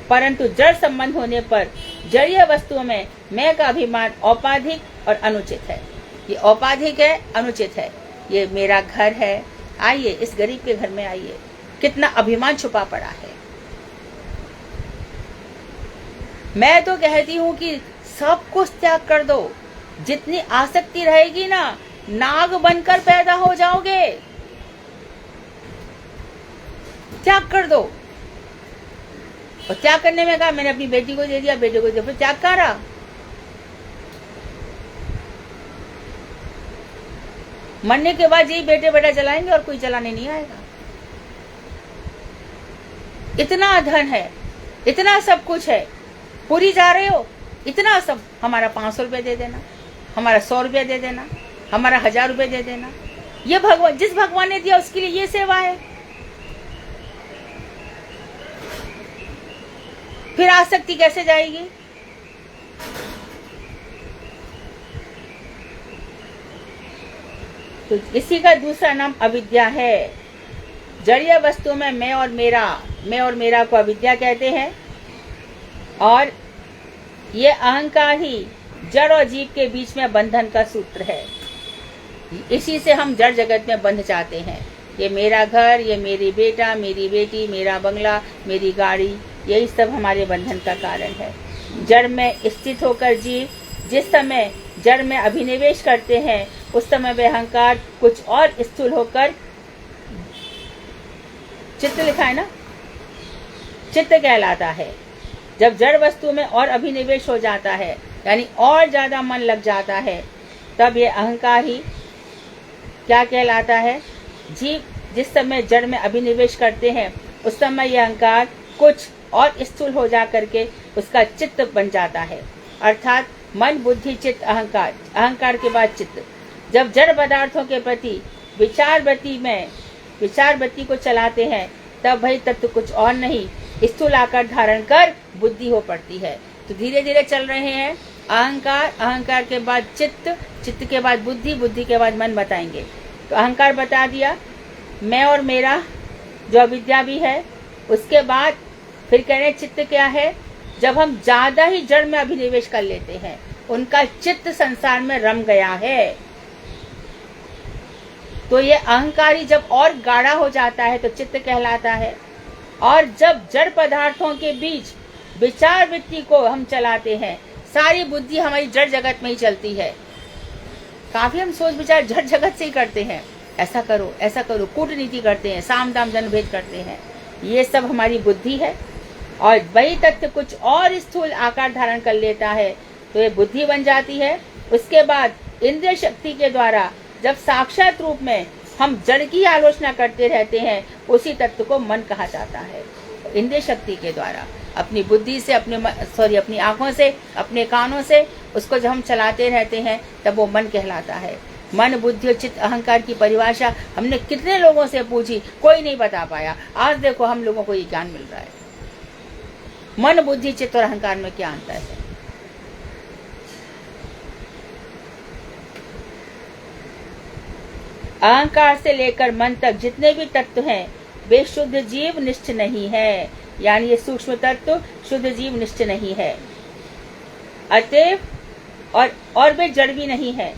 A: परंतु जड़ संबंध होने पर जड़ीय वस्तुओं में मैं का अभिमान औपाधिक और अनुचित है। ये औपाधिक है, अनुचित है। ये मेरा घर है, आइए इस गरीब के घर में आइए, कितना अभिमान छुपा पड़ा है। मैं तो कहती हूँ कि सब कुछ त्याग कर दो। जितनी आसक्ति रहेगी ना, नाग बनकर पैदा हो जाओगे। त्याग कर दो। और त्याग करने में कहा मैंने अपनी बेटी को दे दिया, बेटे को दे, फिर त्याग कहाँ रहा। मरने के बाद यही बेटे बेटा चलाएंगे और कोई चलाने नहीं आएगा। इतना धन है, इतना सब कुछ है, पूरी जा रहे हो, इतना सब, हमारा 500 रुपये दे देना, हमारा 100 रुपये दे देना, हमारा 1000 रुपये दे देना। ये भगवान, जिस भगवान ने दिया उसके लिए ये सेवा है। फिर आसक्ति कैसे जाएगी। तो इसी का दूसरा नाम अविद्या है। जड़ीय वस्तु में मैं और मेरा को अविद्या कहते हैं। और ये अहंकार ही जड़ और जीव के बीच में बंधन का सूत्र है। इसी से हम जड़ जगत में बंध जाते हैं। ये मेरा घर, ये मेरी बेटा, मेरी बेटी, मेरा बंगला, मेरी गाड़ी, यही सब हमारे बंधन का कारण है। जड़ में स्थित होकर जीव जिस समय जड़ में अभिनिवेश करते हैं, उस समय वे अहंकार कुछ और स्थूल होकर, चित्त लिखा है ना, चित्त कहलाता है। जब जड़ वस्तु में और अभिनिवेश हो जाता है, यानी और ज्यादा मन लग जाता है, तब ये अहंकार ही क्या कहलाता है? जीव जिस समय जड़ में अभिनिवेश करते हैं, उस समय यह अहंकार कुछ और स्थूल हो जा करके उसका चित्त बन जाता है। अर्थात मन, बुद्धि, चित्त, अहंकार, अहंकार के बाद चित्त। जब जड़ पदार्थों के प्रति विचार वृत्ति को चलाते हैं, तब वही तत्व कुछ और नहीं, स्थूल आकार धारण कर बुद्धि हो पड़ती है। तो धीरे धीरे चल रहे हैं अहंकार, अहंकार के बाद चित्त, चित्त के बाद बुद्धि, बुद्धि के बाद मन बताएंगे। तो अहंकार बता दिया, मैं और मेरा जो अविद्या भी है। उसके बाद फिर कह रहे चित्त क्या है? जब हम ज्यादा ही जड़ में अभिनिवेश कर लेते हैं, उनका चित्त संसार में रम गया है, तो ये अहंकारी जब और गाढ़ा हो जाता है तो चित्त कहलाता है। और जब जड़ पदार्थों के बीच विचार वृत्ति को हम चलाते हैं, सारी बुद्धि हमारी जड़ जगत में ही चलती है। काफी हम सोच विचार जड़ जगत से ही करते हैं, ऐसा करो, कूटनीति करते हैं, साम दाम जनभेद करते हैं, ये सब हमारी बुद्धि है। और वही तत्व कुछ और स्थूल आकार धारण कर लेता है, तो ये बुद्धि बन जाती है। उसके बाद इंद्रिय शक्ति के द्वारा जब साक्षात रूप में हम जड़ की आलोचना करते रहते हैं, उसी तत्व को मन कहा जाता है। इंद्रिय शक्ति के द्वारा अपनी बुद्धि से, अपनी आंखों से, अपने कानों से उसको जब हम चलाते रहते हैं, तब वो मन कहलाता है। मन, बुद्धि और चित्त, अहंकार की परिभाषा हमने कितने लोगों से पूछी, कोई नहीं बता पाया। आज देखो हम लोगों को ये ज्ञान मिल रहा है। मन, बुद्धि, चित्त और अहंकार में क्या अंतर है? अहंकार से लेकर मन तक जितने भी तत्व हैं, वे शुद्ध जीव निष्ठ नहीं है, यानी ये सूक्ष्म तत्व शुद्ध जीव निष्ठ नहीं है। अतएव और वे जड़ भी नहीं है,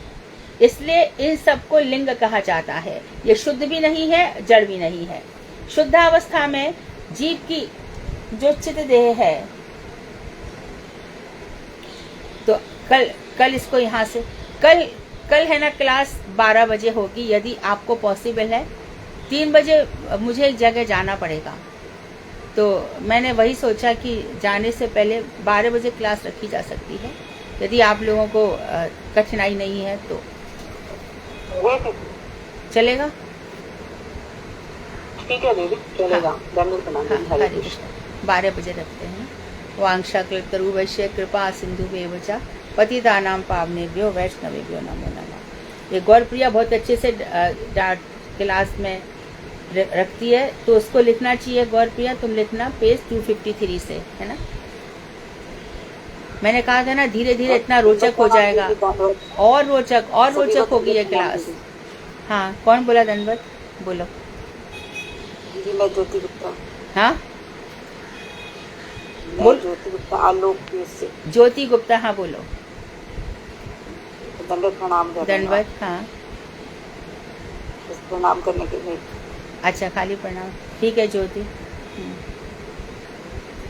A: इसलिए इन सबको लिंग कहा जाता है। ये शुद्ध भी नहीं है, जड़ भी नहीं है। शुद्धावस्था में जीव की जो चित्त देह है, तो कल इसको यहाँ से कल है ना क्लास 12 बजे होगी। यदि आपको पॉसिबल है, 3 बजे मुझे एक जगह जाना पड़ेगा, तो मैंने वही सोचा कि जाने से पहले 12 बजे क्लास रखी जा सकती है, यदि आप लोगों को कठिनाई नहीं है तो चलेगा।
B: ठीक है दीदी, चलेगा।
A: हरे कृष्ण। 12 बजे रखते हैं। वांछा कल्पतरु वैश्य कृपा सिंधु वेवचा पतितानां पावनेभ्यो वैष्णवेभ्यो नमो नमः। ये गौरप्रिया बहुत अच्छे से क्लास में रखती है, तो उसको लिखना चाहिए। गौरप्रिया तुम लिखना पेज 253 से, है ना। मैंने कहा था ना, धीरे धीरे इतना रोचक हो जाएगा, और रोचक होगी ये क्लास। हाँ, कौन बोला? धनवत बोलो।
B: दीदी मैं ज्योति गुप्ता।
A: हाँ
B: बोल। ज्योति गुप्ता, आलोक से।
A: ज्योति गुप्ता, हाँ बोलो।
B: दंडवत प्रणाम।
A: दंडवत, हाँ।
B: प्रणाम करने के लिए।
A: अच्छा, खाली प्रणाम, ठीक है ज्योति।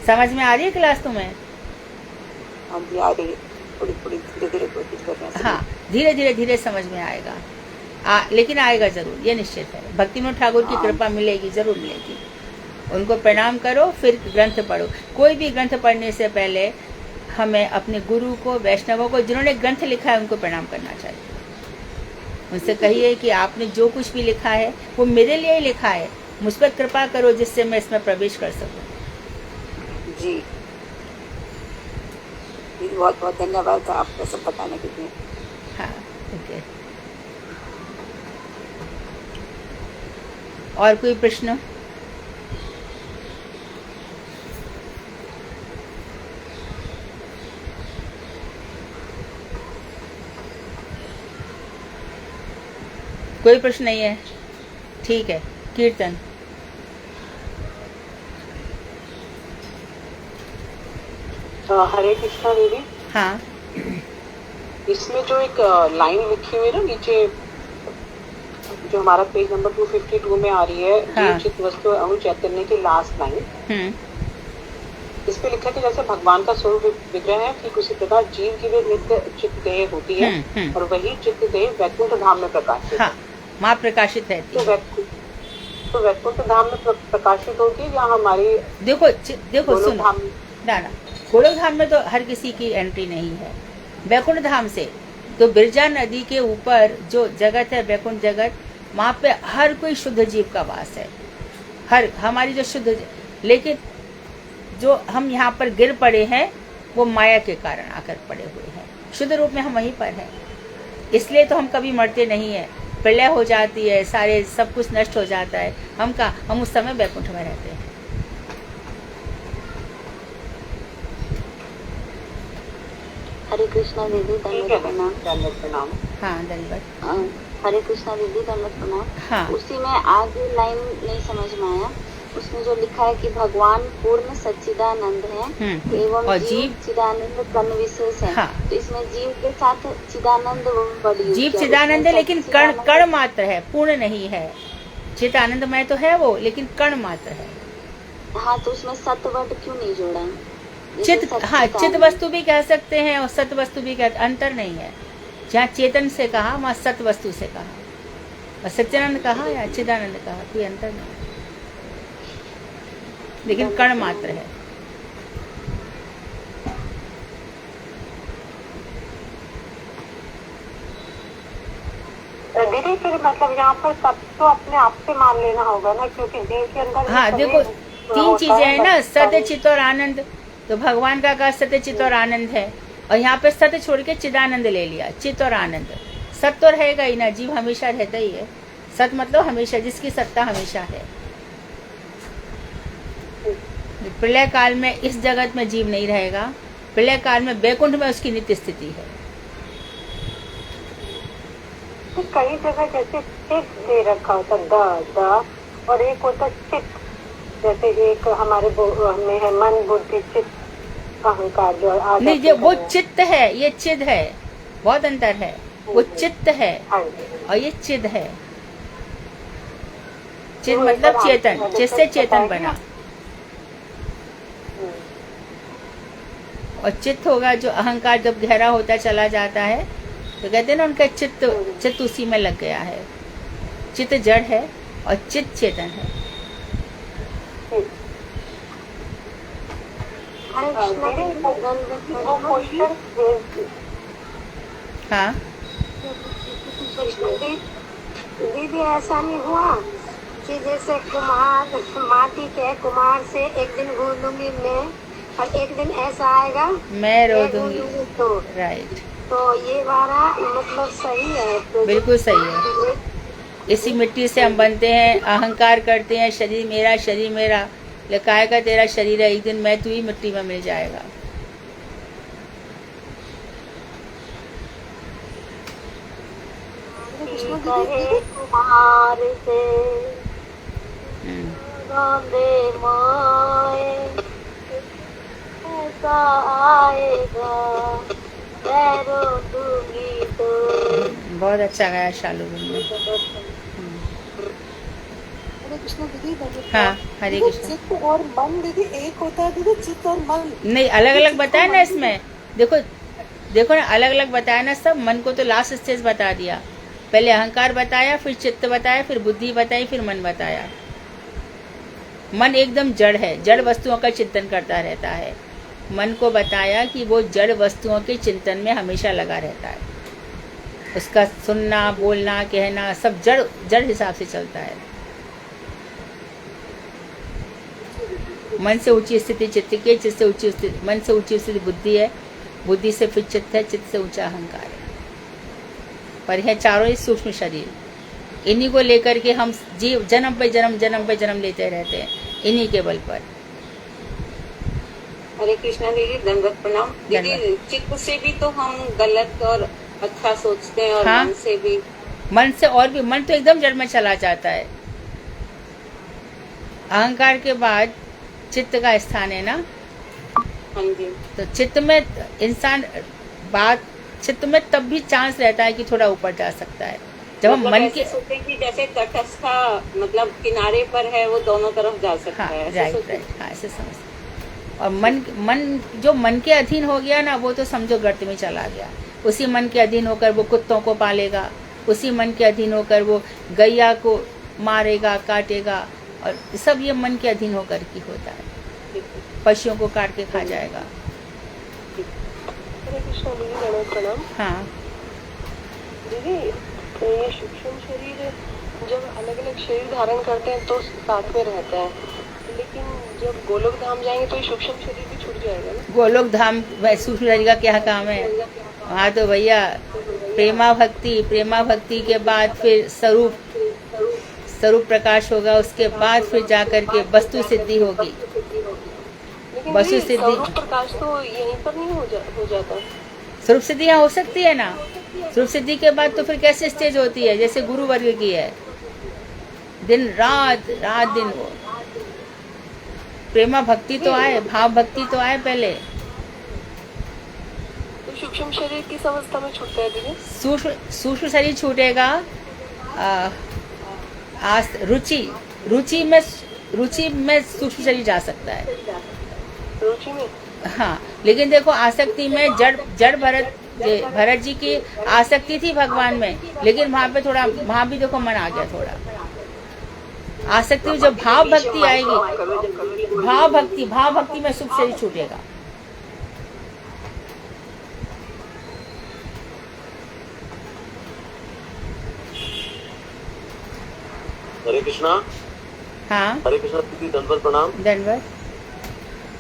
A: समझ में आ रही है क्लास तुम्हें?
B: हाँ जी, आ रही है। थोड़ी धीरे कोशिश कर रहे हैं।
A: हाँ, धीरे धीरे समझ में आएगा। लेकिन आएगा जरूर, ये निश्चित है। भक्ति विनोद ठाकुर की कृपा मिलेगी, जरूर मिलेगी। उनको प्रणाम करो, फिर ग्रंथ पढ़ो। कोई भी ग्रंथ पढ़ने से पहले हमें अपने गुरु को, वैष्णवों को, जिन्होंने ग्रंथ लिखा है, उनको प्रणाम करना चाहिए। उनसे कहिए कि आपने जो कुछ भी लिखा है वो मेरे लिए ही लिखा है, मुझ पर कृपा करो जिससे मैं इसमें प्रवेश कर सकूं।
B: जी, बहुत बहुत धन्यवाद आपको सब बताने के लिए।
A: हाँ, ओके। और कोई प्रश्न? कोई प्रश्न नहीं है? ठीक है। कीर्तन।
B: हरे कृष्णा दीदी।
A: हाँ।
B: इसमें जो एक लाइन लिखी हुई है ना नीचे, जो हमारा पेज नंबर 252 में आ रही है,
A: हाँ।
B: जीव चित्त वस्तु अणु चैतन्य की लास्ट लाइन,
A: हम्म,
B: इस पे लिखा है कि जैसे भगवान का स्वरूप विग्रह है, ठीक उसी प्रकार जीव की भी नित्य चित्त देह होती है, और वही चित्त देह वैकुंठ धाम में प्रकाशित है।
A: हाँ, वहाँ प्रकाशित रहती
B: तो
A: है।
B: वैकुंठ धाम में प्रकाशित होगी या हमारी
A: देखो देखो
B: गोलोक
A: सुनो
B: धाम?
A: ना, गोलोक धाम में तो हर किसी की एंट्री नहीं है। वैकुंठ धाम से तो बिरजा नदी के ऊपर जो जगत है, वैकुंठ जगत, वहाँ पे हर कोई शुद्ध जीव का वास है। हर हमारी जो शुद्ध, लेकिन जो हम यहाँ पर गिर पड़े हैं वो माया के कारण आकर पड़े हुए हैं। शुद्ध रूप में हम वहीं पर हैं, इसलिए तो हम कभी मरते नहीं है। प्रलय हो जाती है, सारे सब कुछ नष्ट हो जाता है, हम उस समय वैकुंठ में रहते हैं।
C: हरे कृष्णा दीदी, दंडवत प्रणाम।
B: दंडवत प्रणाम।
A: हाँ, धन्यवाद।
C: हरे कृष्णा दीदी, दंडवत प्रणाम।
A: हाँ,
C: उसी में आगे लाइन नहीं समझ में आया, उसमें जो लिखा है कि भगवान पूर्ण सच्चिदानंद है एवं
A: और
C: जीव चिदानंद कर्ण विशेष है।
A: हाँ।
C: तो इसमें जीव के साथ चिदानंद वर्ड
A: जीव चिदानंद है, लेकिन कण मात्र है, पूर्ण नहीं है। चित आनंदमय तो है वो, लेकिन कण मात्र है।
C: हाँ, तो उसमें सत वर्ड क्यों नहीं जोड़ा?
A: चित, हाँ, चित वस्तु भी कह सकते हैं और सत वस्तु भी कह, अंतर नहीं है। जहाँ चेतन से कहा वहाँ सत वस्तु से कहा, और सच्चिदानंद कहा या चिदानंद कहा, कोई अंतर नहीं, लेकिन कण मात्र है।
B: दीदी फिर मतलब यहाँ पर सब तो अपने आप से मान लेना होगा ना, क्योंकि जीव के अंदर
A: हाँ, देखो तीन चीजें है ना, सत्य चित्त और आनंद। तो भगवान का कहा सत्य चित्त और आनंद है, और यहाँ पे सत्य छोड़ के चिदानंद ले लिया, चित्त और आनंद। सत्य तो रहेगा ही ना, जीव हमेशा रहता ही है। सत्य मतलब हमेशा, जिसकी सत्ता हमेशा है। प्रलय काल में इस जगत में जीव नहीं रहेगा, प्रलय काल में वैकुंठ में उसकी नित्य स्थिति है।
B: तो कई जगह जैसे चित्त दे रखा होता द, और एक होता चित्त, जैसे एक हमारे में है मन बुद्धि चित्त अहंकार जो
A: नहीं, जो वो चित्त है, ये चिद है, बहुत अंतर है। वो चित्त है और ये चिद है। चिद मतलब चेतन, जिससे चेतन बना। और चित्त होगा जो अहंकार जब गहरा होता चला जाता है, तो कहते हैं ना उनका चित्त उसी में लग गया है। चित्त जड़ है और चित्त चेतन है। हाँ,
D: दीदी ऐसा नहीं हुआ कि जैसे कुमार माटी के कुमार से एक दिन रो दूंगी मैं, और एक दिन ऐसा आएगा
A: मैं रो दूंगी,
D: तो
A: राइट,
D: तो ये वाला मतलब सही है? तो
A: बिल्कुल सही है। इसी मिट्टी से हम बनते हैं, अहंकार करते हैं, शरीर मेरा, शरीर मेरा। लिखाए का तेरा शरीर है, एक दिन मैं तू ही मिट्टी में मिल जाएगा।
D: कुमार से रोंदे मोए ऐसा आएगा मैं रो दूंगी तो।
A: बहुत अच्छा गाया शालू ने।
E: हरे कृष्ण दीदी।
A: हाँ, हरे कृष्ण।
E: चित्त और मन दीदी एक होता है दीदी, चित्त और मन
A: नहीं, अलग अलग बताया ना इसमें। देखो ना, अलग अलग बताया ना सब। मन को तो लास्ट स्टेज बता दिया, पहले अहंकार बताया, फिर चित्त बताया, फिर बुद्धि बताई, फिर मन बताया। मन एकदम जड़ है, जड़ वस्तुओं का चिंतन करता रहता है। मन को बताया कि वो जड़ वस्तुओं के चिंतन में हमेशा लगा रहता है। उसका सुनना, बोलना, कहना सब जड़ हिसाब से चलता है। मन से ऊंची स्थिति चित्त की है, चित्त से ऊंची स्थिति, मन से ऊंची स्थिति बुद्धि है, बुद्धि से फिर चित्त है, चित्त से ऊंचा अहंकार है। पर यह चारों ही सूक्ष्म शरीर, इन्हीं को लेकर के हम जीव जन्म पे जन्म लेते रहते हैं, इन्हीं के बल पर।
B: हरे कृष्णा दीदी, दंडवत प्रणाम। दीदी, चित्त से भी तो हम गलत और अच्छा सोचते हैं, और
A: हाँ?
B: मन से भी।
A: मन से और भी, मन तो एकदम जड़ में चला जाता है। अहंकार के बाद चित्त का स्थान है ना।
B: हाँ जी।
A: तो चित्त में इंसान बात चित्त में तब भी चांस रहता है कि थोड़ा ऊपर जा सकता है। जब हम
B: मतलब
A: मन
B: ऐसे
A: के
B: सोचें कि जैसे तटस्थ मतलब किनारे पर है, वो दोनों तरफ जा सकता
A: हाँ
B: है, ऐसे
A: राइट
B: सोचें।
A: राइट, हाँ ऐसे समझ। और मन जो मन के अधीन हो गया ना, वो तो समझो गर्त में चला गया। उसी मन के अधीन होकर वो कुत्तों को पालेगा, उसी मन के अधीन होकर वो गैया को मारेगा, काटेगा, और सब ये मन के अधीन होकर की होता है। पशुओं को काट के खा जाएगा।
E: हरे कृष्णा दीदी, प्रणाम प्रणाम।
A: हाँ
E: दीदी, ये सूक्ष्म शरीर जब अलग अलग शरीर धारण करते हैं तो साथ में रहता है, लेकिन जब गोलोक धाम जाएंगे तो ये सूक्ष्म शरीर भी छूट जाएगा ना?
A: गोलोक धाम सूक्ष्म शरीर का क्या काम है? वहाँ तो भैया प्रेमा भक्ति के बाद फिर स्वरूप प्रकाश होगा, उसके बाद फिर जाकर के वस्तु सिद्धि होगी।
E: लेकिन
A: वस्तु
E: ये
A: सिद्धि,
E: स्वरूप प्रकाश तो यहीं पर नहीं हो जाता।
A: स्वरूप सिद्धि यहाँ हो सकती है ना। स्वरूप सिद्धि के बाद तो फिर कैसे स्टेज होती है, जैसे गुरु वर्ग की है, दिन रात दिन। वो प्रेमा भक्ति तो आए, भाव भक्ति तो आए पहले।
E: तो सूक्ष्म शरीर किस अवस्था में छूटता है दीदी?
A: सूक्ष्म शरीर छूटेगा रुचि में सूक्ष्म शरीर जा सकता है।
E: रुचि में?
A: हाँ, लेकिन देखो आसक्ति में जड़ भरत जी की आसक्ति थी भगवान में, लेकिन वहाँ भी देखो मन आ गया थोड़ा। आसक्ति जब भाव भक्ति आएगी, भाव भक्ति में सूक्ष्म शरीर छूटेगा।
F: हरे कृष्णा।
A: हाँ
F: हरे कृष्णा दीदी, दंडवत प्रणाम।
A: धन्यवाद।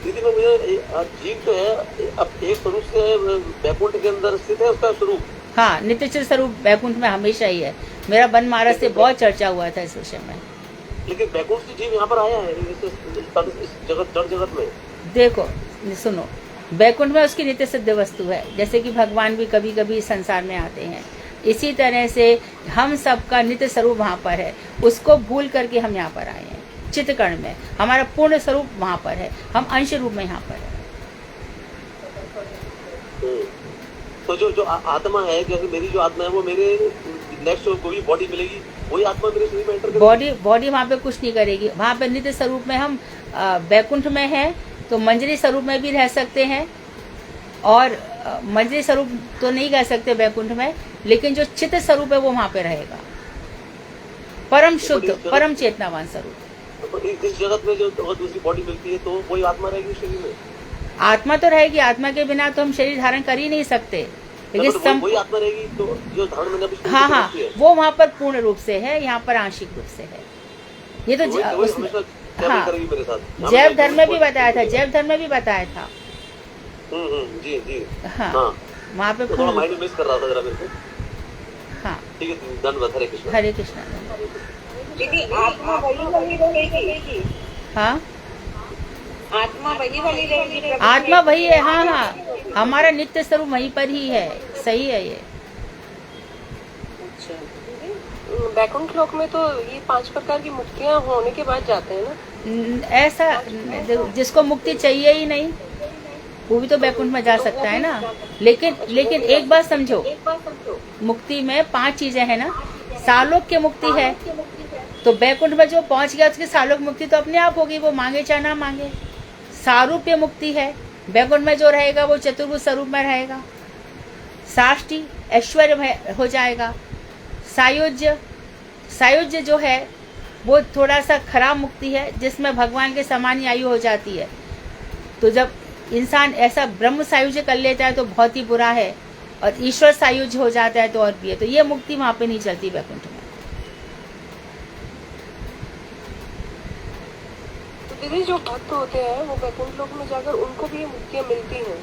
F: दीदी में मुझे जीव जो है अब एक स्वरूप से वैकुंठ के अंदर स्थित है, उसका स्वरूप?
A: हाँ, नित्य स्वरूप वैकुंठ में हमेशा ही है। मेरा वन महाराज से बहुत चर्चा हुआ था इस विषय में।
F: लेकिन वैकुंठ से जीव यहाँ पर आया है इस जगत में।
A: देखो सुनो, वैकुंठ में उसकी नित्य सिद्ध वस्तु है, जैसे कि भगवान भी कभी कभी संसार में आते हैं। इसी तरह से हम सबका नित्य स्वरूप वहाँ पर है, उसको भूल करके हम यहाँ पर आए हैं। चित्तकर्ण में हमारा पूर्ण स्वरूप वहाँ पर है, हम अंश रूप में यहाँ पर है।
F: तो जो आत्मा है, जैसे मेरी जो आत्मा है वो मेरे नेक्स्ट कोई बॉडी मिलेगी, वही आत्मा मेरे शरीर में एंटर करेगी।
A: बॉडी वहाँ पे कुछ नहीं करेगी। वहाँ पे नित्य स्वरूप में हम वैकुंठ में है तो मंजरी स्वरूप में भी रह सकते हैं, और मंजरी स्वरूप तो नहीं कह सकते वैकुंठ में, लेकिन जो चित्त स्वरूप है वो वहाँ पे रहेगा, परम शुद्ध परम चेतनावान स्वरूप।
F: इस जगत में जो दूसरी बॉडी मिलती है तो वही आत्मा रहेगी शरीर में?
A: आत्मा तो रहेगी, आत्मा के बिना तो हम शरीर धारण कर ही नहीं सकते, लेकिन
F: वही आत्मा रहेगी तो जो धारण मैंने अभी
A: हाँ, वो वहाँ पर पूर्ण रूप से है, यहाँ पर आंशिक रूप से है। ये तो हाँ, जैव धर्म में भी बताया था,
F: जी
A: हाँ, वहाँ पे
F: थोड़ा माइंड मिस कर रहा था जरा मेरे को।
A: हाँ
F: ठीक है, धन्यवाद। हरे कृष्ण।
A: हरे कृष्णा।
B: दीदी, आत्मा वही रहेगी?
A: हाँ,
B: आत्मा वही रहेगी?
A: आत्मा वही है। हाँ, हमारा नित्य स्वरूप वहीं पर ही है। सही है ये।
E: वैकुंठ लोक में तो ये 5 प्रकार की मुक्तियाँ होने के बाद जाते हैं ना?
A: ऐसा जिसको मुक्ति चाहिए ही नहीं वो भी तो वैकुंठ में जा सकता है ना। लेकिन एक बात समझो, मुक्ति में 5 चीजें हैं ना। सालोक की मुक्ति है, तो वैकुंठ में जो पहुंच गया उसकी सालोक मुक्ति तो अपने आप होगी, वो मांगे चाहे ना मांगे। सारूप्य मुक्ति है, वैकुंठ में जो रहेगा वो चतुर्भुज स्वरूप में रहेगा। साष्टी ऐश्वर्य हो जाएगा। सायुज्य जो है वो थोड़ा सा खराब मुक्ति है, जिसमें भगवान के समान ही आयु हो जाती है। तो जब इंसान ऐसा ब्रह्म सायुज्य कर लेता है तो बहुत ही बुरा है, और ईश्वर सायुज्य हो जाता है तो और भी है। तो ये मुक्ति वहां पे नहीं चलती वैकुंठ में।
E: तो दीदी, जो भक्त होते हैं वो वैकुंठ लोक में जाकर उनको भी ये मुक्तियाँ मिलती हैं?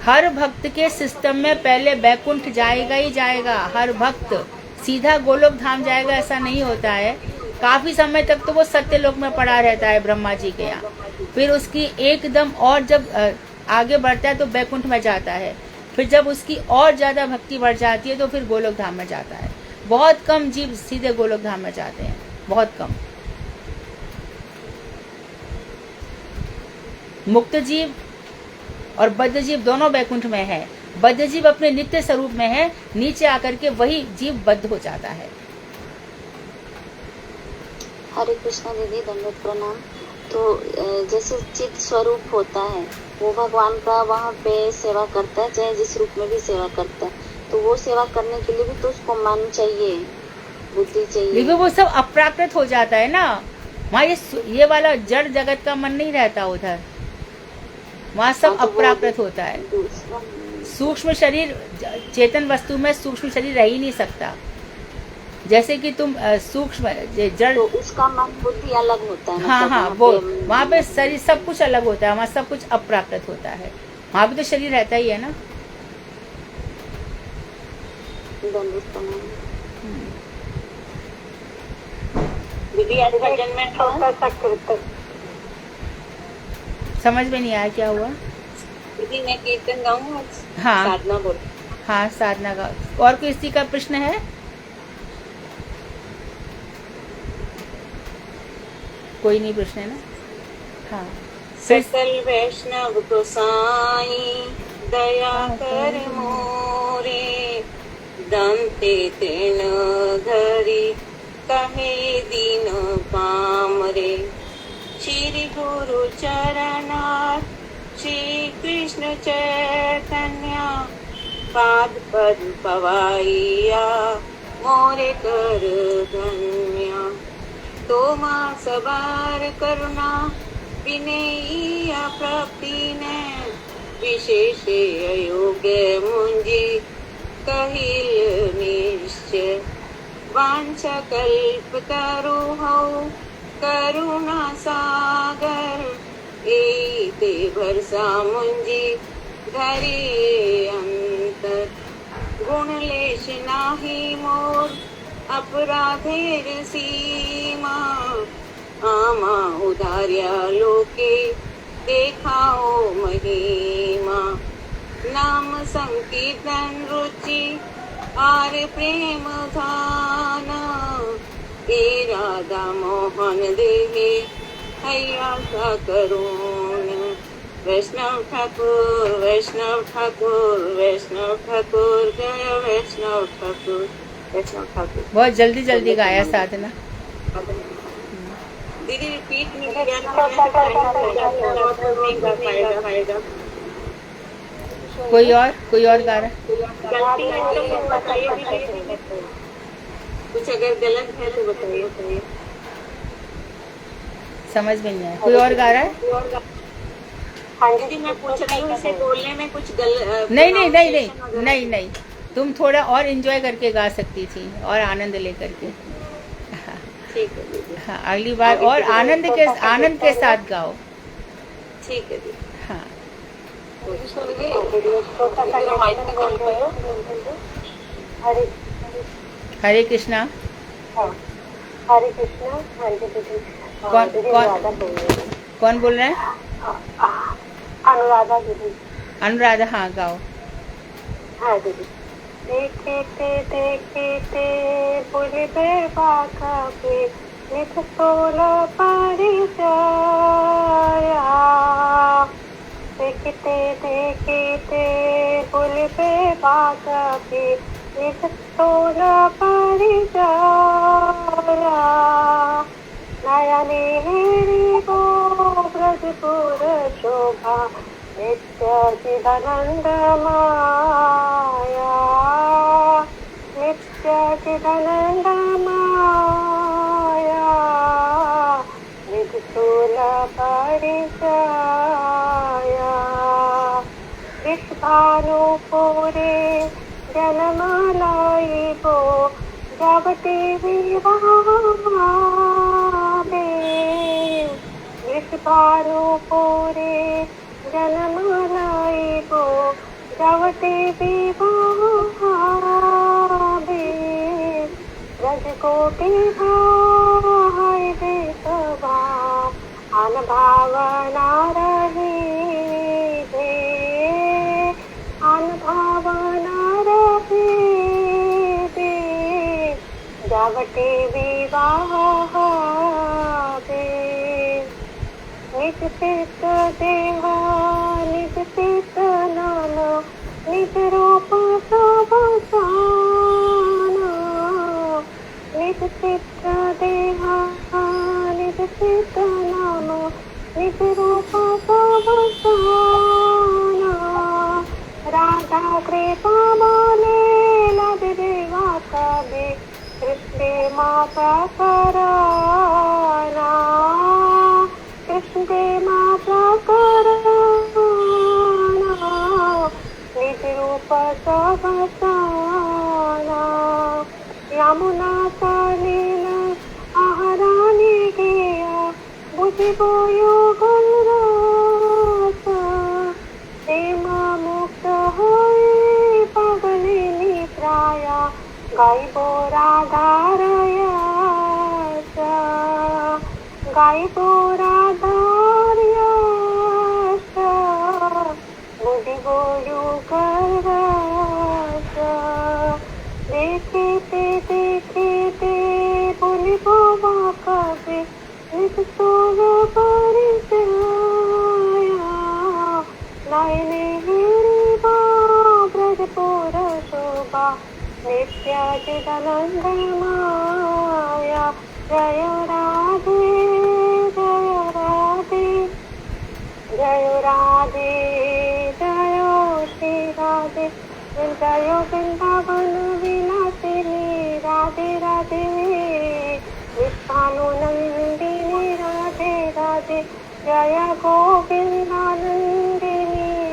A: हर भक्त के सिस्टम में पहले वैकुंठ जाएगा ही जाएगा। हर भक्त सीधा गोलोक धाम जाएगा ऐसा नहीं होता है। काफी समय तक तो वो सत्यलोक में पड़ा रहता है ब्रह्मा जी के यहाँ, फिर उसकी एकदम और जब आगे बढ़ता है तो वैकुंठ में जाता है। फिर जब उसकी और ज्यादा भक्ति बढ़ जाती है तो फिर गोलोक धाम में जाता है। बहुत कम जीव सीधे गोलोक धाम में जाते हैं, बहुत कम। मुक्त जीव और बद्ध जीव दोनों वैकुंठ में है। बद्ध जीव अपने नित्य स्वरूप में है, नीचे आकर के वही जीव बद्ध हो जाता है।
C: हरे कृष्णा दीदी, दंडवत प्रणाम। तो जैसे चित स्वरूप होता है वो भगवान का वहाँ पे सेवा करता है, चाहे जिस रूप में भी सेवा करता है, तो वो सेवा करने के लिए भी तो उसको मन चाहिए, बुद्धि चाहिए।
A: लेकिन वो सब अप्राकृत हो जाता है ना, वहाँ ये वाला जड़ जगत का मन नहीं रहता उधर, वहाँ सब अप्राकृत होता है। सूक्ष्म शरीर, चेतन वस्तु में सूक्ष्म शरीर रह ही नहीं सकता। जैसे कि तुम सूक्ष्म जड़,
C: तो उसका मन बुद्धि अलग होता है।
A: हाँ हाँ, वो वहाँ पे शरीर सब कुछ अलग होता है, वहाँ सब कुछ अप्राकृत होता है, वहाँ भी तो शरीर रहता ही है ना।
C: दीदी आज भजन में
B: छोटा सा कीर्तन।
A: समझ में नहीं आया क्या हुआ?
C: दीदी मैं कीर्तन गाऊँ आज?
A: हाँ
C: साधना बोल।
A: हाँ, साधना का। और किसी का प्रश्न है? कोई नहीं प्रश्न है ना? हाँ।
C: सकल वैष्णव को साई दया कर मोरे, दंते तेन धरी कहे दीन पामरे। श्री गुरु चरणार श्री कृष्ण चैतन्य, पाद पद पवाइया मोरे कर धन्य। तो माँ सवार करुणा विनयिया प्राप्ति ने, विशेष अयोग्य मुंजी कहिल निश्चय। वांछा कल्प तरु हऊ करुणा सागर, एते भरसा मुंजी धरी अंतर। गुणलेश नाही मोर अपराधेर सीमा, आमा उदार्या लोके देखाओ महिमा। नाम संकीर्तन रुचि आर प्रेम धान, हे राधा मोहन देहे हैया का करुण। वैष्णव ठाकुर वैष्णव ठाकुर वैष्णव ठाकुर, जय वैष्णव ठाकुर वैष्णव ठाकुर।
A: बहुत जल्दी जल्दी गाया साधना।
C: दीदी रिपीट नहीं पाएगा।
A: कोई और गा रहा है?
C: गलती है तो बताइए दीदी, कुछ अगर गलत है तो बताइए।
A: समझ में नहीं आया। कोई और गा रहा है?
B: हाँ
C: दीदी मैं पूछ रही हूँ, इसे बोलने में कुछ
A: नहीं, तुम थोड़ा और एंजॉय करके गा सकती थी, और आनंद लेकर के।
C: ठीक है दीदी।
A: हाँ, अगली बार और आनंद के साथ गाओ।
C: ठीक है दीदी।
A: हाँ,
B: हरे
A: हरे कृष्णा।
B: हरे कृष्णा। हाँ जी दीदी।
A: कौन बोल रहा है?
B: अनुराधा दीदी।
A: अनुराधा, हाँ गाओ।
B: हाँ दीदी। देखते पुलिबे बाका पे नित सोला परिचया। देखते पुलिबे बाका पे नित सोला परिचया। नयने हेरी गो ब्रजपुर शोभा, नित्य चिदानंद माया। नित्य चिदानंद माया, विधुल परिचया। विश्वानुपुरे जन्मलाई गो, जावते विवाहे। विश्वानुपुरे जन्मलाई गो, जावते विवाहे। रजकोटि भाई देशवा, अन भावना रही दे। अन भावना रही दे, जावटे विवाह दे। निज चित देहा निज चित नाम, निज कृपा बोले लद देवा कभी कृष्ण माता कराना कृष्ण माता कराना निज रूप सब बसाना यमुना कालीन आहाराने गया बुझि बोयो गुलरासा प्रेम मुक्त होए पगलिनी प्राया गाइबो राधारयासा गाइबो राधारयासा बुझिबो युगरासा देखते देखते बोलिबो बाकबे निज सोव परिचया नयने हिरिबा ब्रजपुर शोभा नित्य चिदानंद माया जय राधे जय राधे जय राधे जय श्री राधे जय वृंदावन विलासिनी राधे राधे विश्वानुनंदिनी राधे राधे जय गोविंदानंदिनी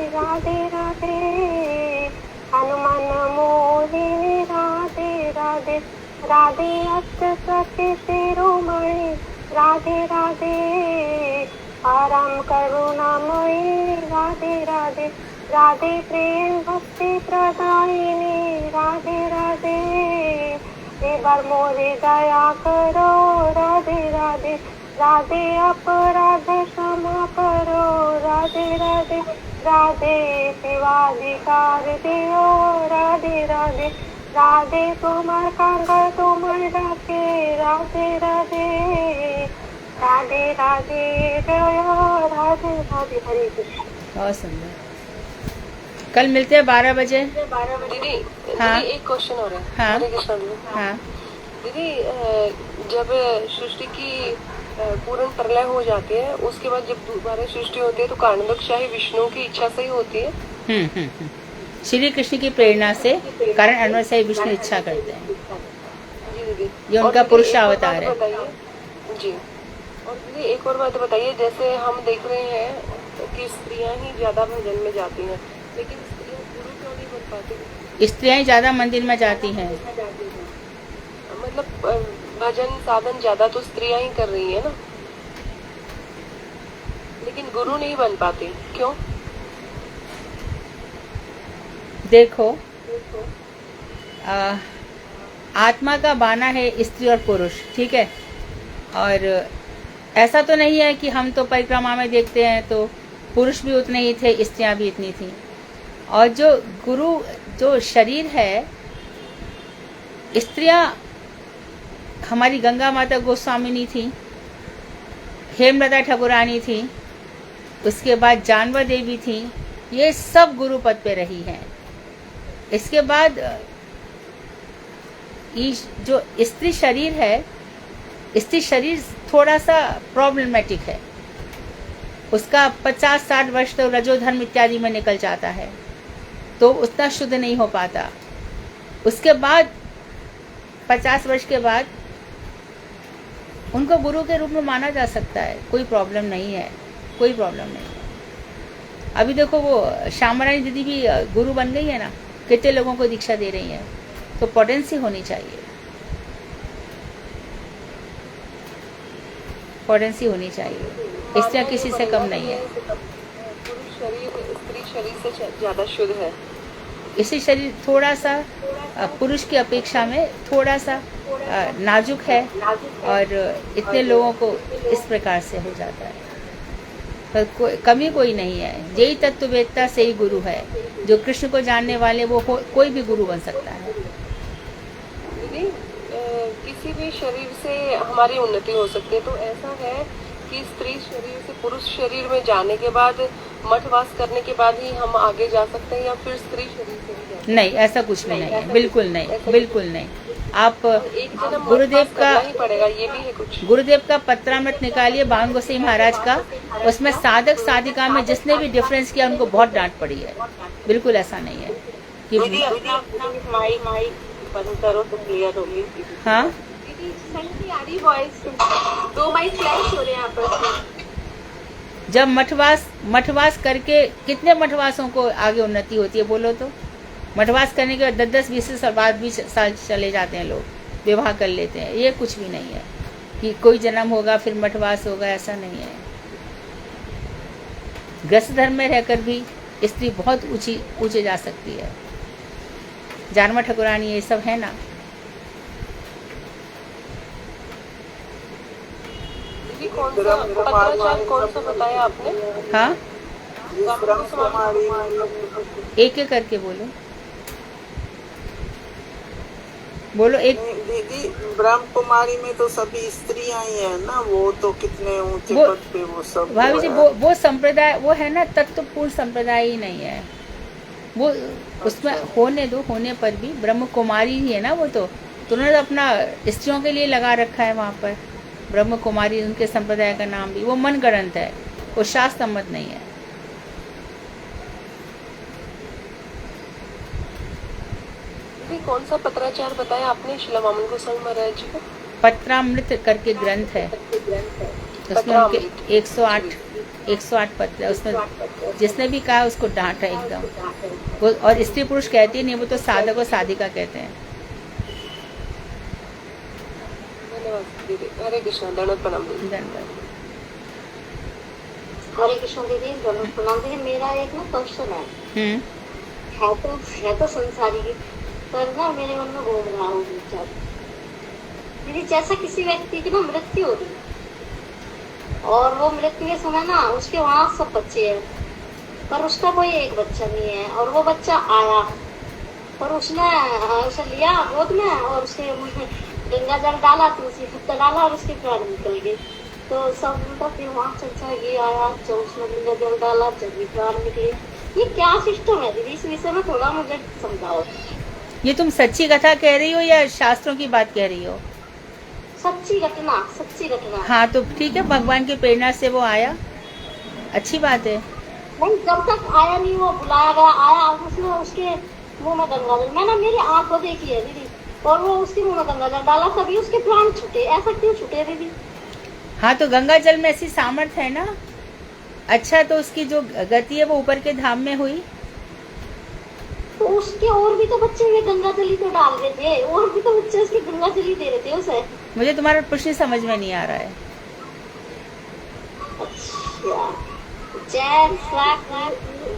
B: राधे राधे हनुमान मोहिनी राधे राधे राधे अष्ट सखी शिरोमणि राधे राधे परम करुणामयी राधे राधे राधे प्रेम भक्ति प्रदायिनी राधे राधे एक बार मोरे दया करो राधे राधे राधे अपराध क्षमा करो राधे राधे राधे शिवाधिकार दियो राधे राधे राधे तुम्हार कांगल तुम्हार डाके राधे राधे राधे राधे जय राधे राधे हरे कृष्ण।
A: बहुत सुंदर। कल मिलते हैं 12 बजे।
E: दीदी
A: हाँ।
E: दीदी एक क्वेश्चन हो रहा है।
A: हाँ।
E: हरे कृष्ण दीदी।
A: हाँ
E: दीदी जब सृष्टि की पूर्ण प्रलय हो जाती है उसके बाद जब दोबारा सृष्टि होती है तो कारणदक्षाही विष्णु की इच्छा से ही होती है।
A: श्री कृष्ण की प्रेरणा से कारण अन्वय विष्णु इच्छा करते हैं।
E: जी दीदी
A: ये उनका पुरुष अवतार है।
E: जी और दीदी एक और बात बताइए जैसे हम देख रहे हैं कि स्त्रियां ही ज्यादा भजन में जाती हैं लेकिन स्त्रियां गुरु क्यों नहीं बन पाती?
A: स्त्रियां ज्यादा मंदिर में जाती हैं।
E: मतलब भजन साधन ज्यादा तो स्त्रियां ही कर रही है ना लेकिन गुरु नहीं बन पाती क्यों?
A: देखो आत्मा का बाना है स्त्री और पुरुष, ठीक है। और ऐसा तो नहीं है कि हम तो परिक्रमा में देखते हैं तो पुरुष भी उतने ही थे, स्त्रियां भी इतनी थी। और जो गुरु जो शरीर है, स्त्रियां हमारी गंगा माता गोस्वामिनी थी, हेमलता ठाकुरानी थी, उसके बाद जानवर देवी थी, ये सब गुरु पद पे रही हैं। इसके बाद जो स्त्री शरीर है, स्त्री शरीर थोड़ा सा प्रॉब्लमेटिक है। उसका 50-60 वर्ष तो रजोधर्म इत्यादि में निकल जाता है तो उतना शुद्ध नहीं हो पाता। उसके बाद 50 वर्ष के बाद उनको गुरु के रूप में माना जा सकता है, कोई प्रॉब्लम नहीं है, कोई प्रॉब्लम नहीं है। अभी देखो वो श्यामरानी दीदी भी गुरु बन गई है ना, कितने लोगों को दीक्षा दे रही है, तो पोटेंसी होनी चाहिए, पोटेंसी होनी चाहिए। स्त्रियां किसी से कम नहीं है।
E: पुरुष शरीर स्त्री शरीर से ज्यादा शुद्ध है।
A: स्त्री शरीर थोड़ा सा पुरुष की अपेक्षा में थोड़ा सा नाजुक है और इतने लोगों को इस प्रकार से हो जाता है। पर कमी कोई नहीं है। यही तत्ववेदता से ही गुरु है। जो कृष्ण को जानने वाले वो कोई भी गुरु बन सकता है।
E: दीदी किसी भी शरीर से हमारी उन्नति हो सकती है, तो ऐसा है कि स्त्री शरीर से पुरुष शरीर में जाने के बाद मठवास करने के बाद ही हम आगे जा सकते हैं या फिर स्त्री शरीर से भी जा?
A: नहीं, ऐसा कुछ भी नहीं है, बिल्कुल नहीं, बिल्कुल नहीं। आप गुरुदेव का
E: ही पड़ेगा, ये भी है कुछ।
A: गुरुदेव का पत्रामृत निकालिए बावन गोसाई महाराज का, उसमें साधक साधिका में जिसने भी डिफरेंस किया उनको बहुत डांट पड़ी है। बिल्कुल ऐसा नहीं है। कि
B: माइक बंद करो तो क्लियर होगी।
A: हाँ
D: दीदी सही नहीं आ रही वॉइस, 2 माइक फ्लैश हो रहे हैं आपस में।
A: जब मठवास करके कितने मठवासों को आगे उन्नति होती है बोलो तो? मठवास करने के बाद 10-20 साल बाद भी साल चले जाते हैं लोग, विवाह कर लेते हैं। ये कुछ भी नहीं है कि कोई जन्म होगा फिर मठवास होगा, ऐसा नहीं है। गृहस्थ धर्म में रहकर भी स्त्री बहुत ऊंचे जा सकती है। जानवा ठाकुरानी ये सब है ना।
E: दीदी कौन सा पत्राचार कौन सा बताया आपने?
A: हाँ
E: ब्रह्म कुमारी
A: एक एक करके बोलो एक।
G: दीदी ब्रह्म कुमारी में तो सभी स्त्रियां ही है ना, वो तो कितने ऊंचे
A: वो-
G: पद पे वो सब।
A: भाभी जी वो संप्रदाय वो है ना, तत्वपूर्ण संप्रदाय ही नहीं है वो। उसमें होने पर भी ब्रह्म कुमारी ही है ना वो। तो उन्होंने अपना स्त्रियों के लिए लगा रखा है वहाँ पर ब्रह्म कुमारी, उनके संप्रदाय का नाम भी। वो मन गढ़ंत है, वो शास्त्र सम्मत नहीं है।
E: दीदी कौन सा पत्राचार बताया आपने शिला मामन गोस्वामी महाराज जी को?
A: पत्रामृत करके ग्रंथ है, उसमें उनके 108 पत्र है। उसमें जिसने भी कहा उसको डांटा एकदम। वो और स्त्री पुरुष कहती नहीं, वो तो साधक और साधिका कहते हैं।
E: धन्यवाद दीदी। हरे कृष्णा। दंडवत प्रणाम दीदी।
A: धन्यवाद।
C: हरे कृष्ण दीदी, दंडवत प्रणाम दीदी। मेरा एक ना क्वेश्चन है तो संसारी की, पर ना मेरे मन में घूम रहा हूँ विचार। दीदी जैसा किसी व्यक्ति की ना मृत्यु हो रही और वो मृत्यु के समय ना उसके वहाँ सब बच्चे हैं, पर उसका कोई एक बच्चा नहीं है। और वो बच्चा आया पर उसने उसे लिया गोद में और उसे गंगा जल डाला, तुलसी पत्ता डाला और उसके प्राण निकल गए। तो सब उनका फिर वहाँ चर्चा ये आया, जब उसने गंगा जल डाला जब भी प्राण निकले। ये क्या सिस्टम है दीदी, इस विषय में थोड़ा मुझे समझाओ।
A: ये तुम सच्ची कथा कह रही हो या शास्त्रों की बात कह रही हो?
C: सच्ची घटना।
A: हाँ तो ठीक है, भगवान की प्रेरणा से वो आया, अच्छी बात है।
C: नहीं, जब तक आया नहीं वो बुलाया गया, आया उसने उसके मुंह में गंगा जल, मैंने मेरी आंखों देखी है दीदी, और वो उसके मुंह में गंगा जल डाला तभी उसके प्राण छूटे। ऐसा क्यों छूटे दीदी?
A: हाँ तो गंगा जल में ऐसी सामर्थ्य है ना। अच्छा तो उसकी जो गति है वो ऊपर के धाम में हुई।
C: तो उसके और भी तो बच्चे वे गंगा जल ही तो डाल रहे थे, और भी तो बच्चे उसके गंगा जल ही दे रहे थे उसे।
A: मुझे तुम्हारा प्रश्न समझ में नहीं आ रहा है।
C: अच्छा जय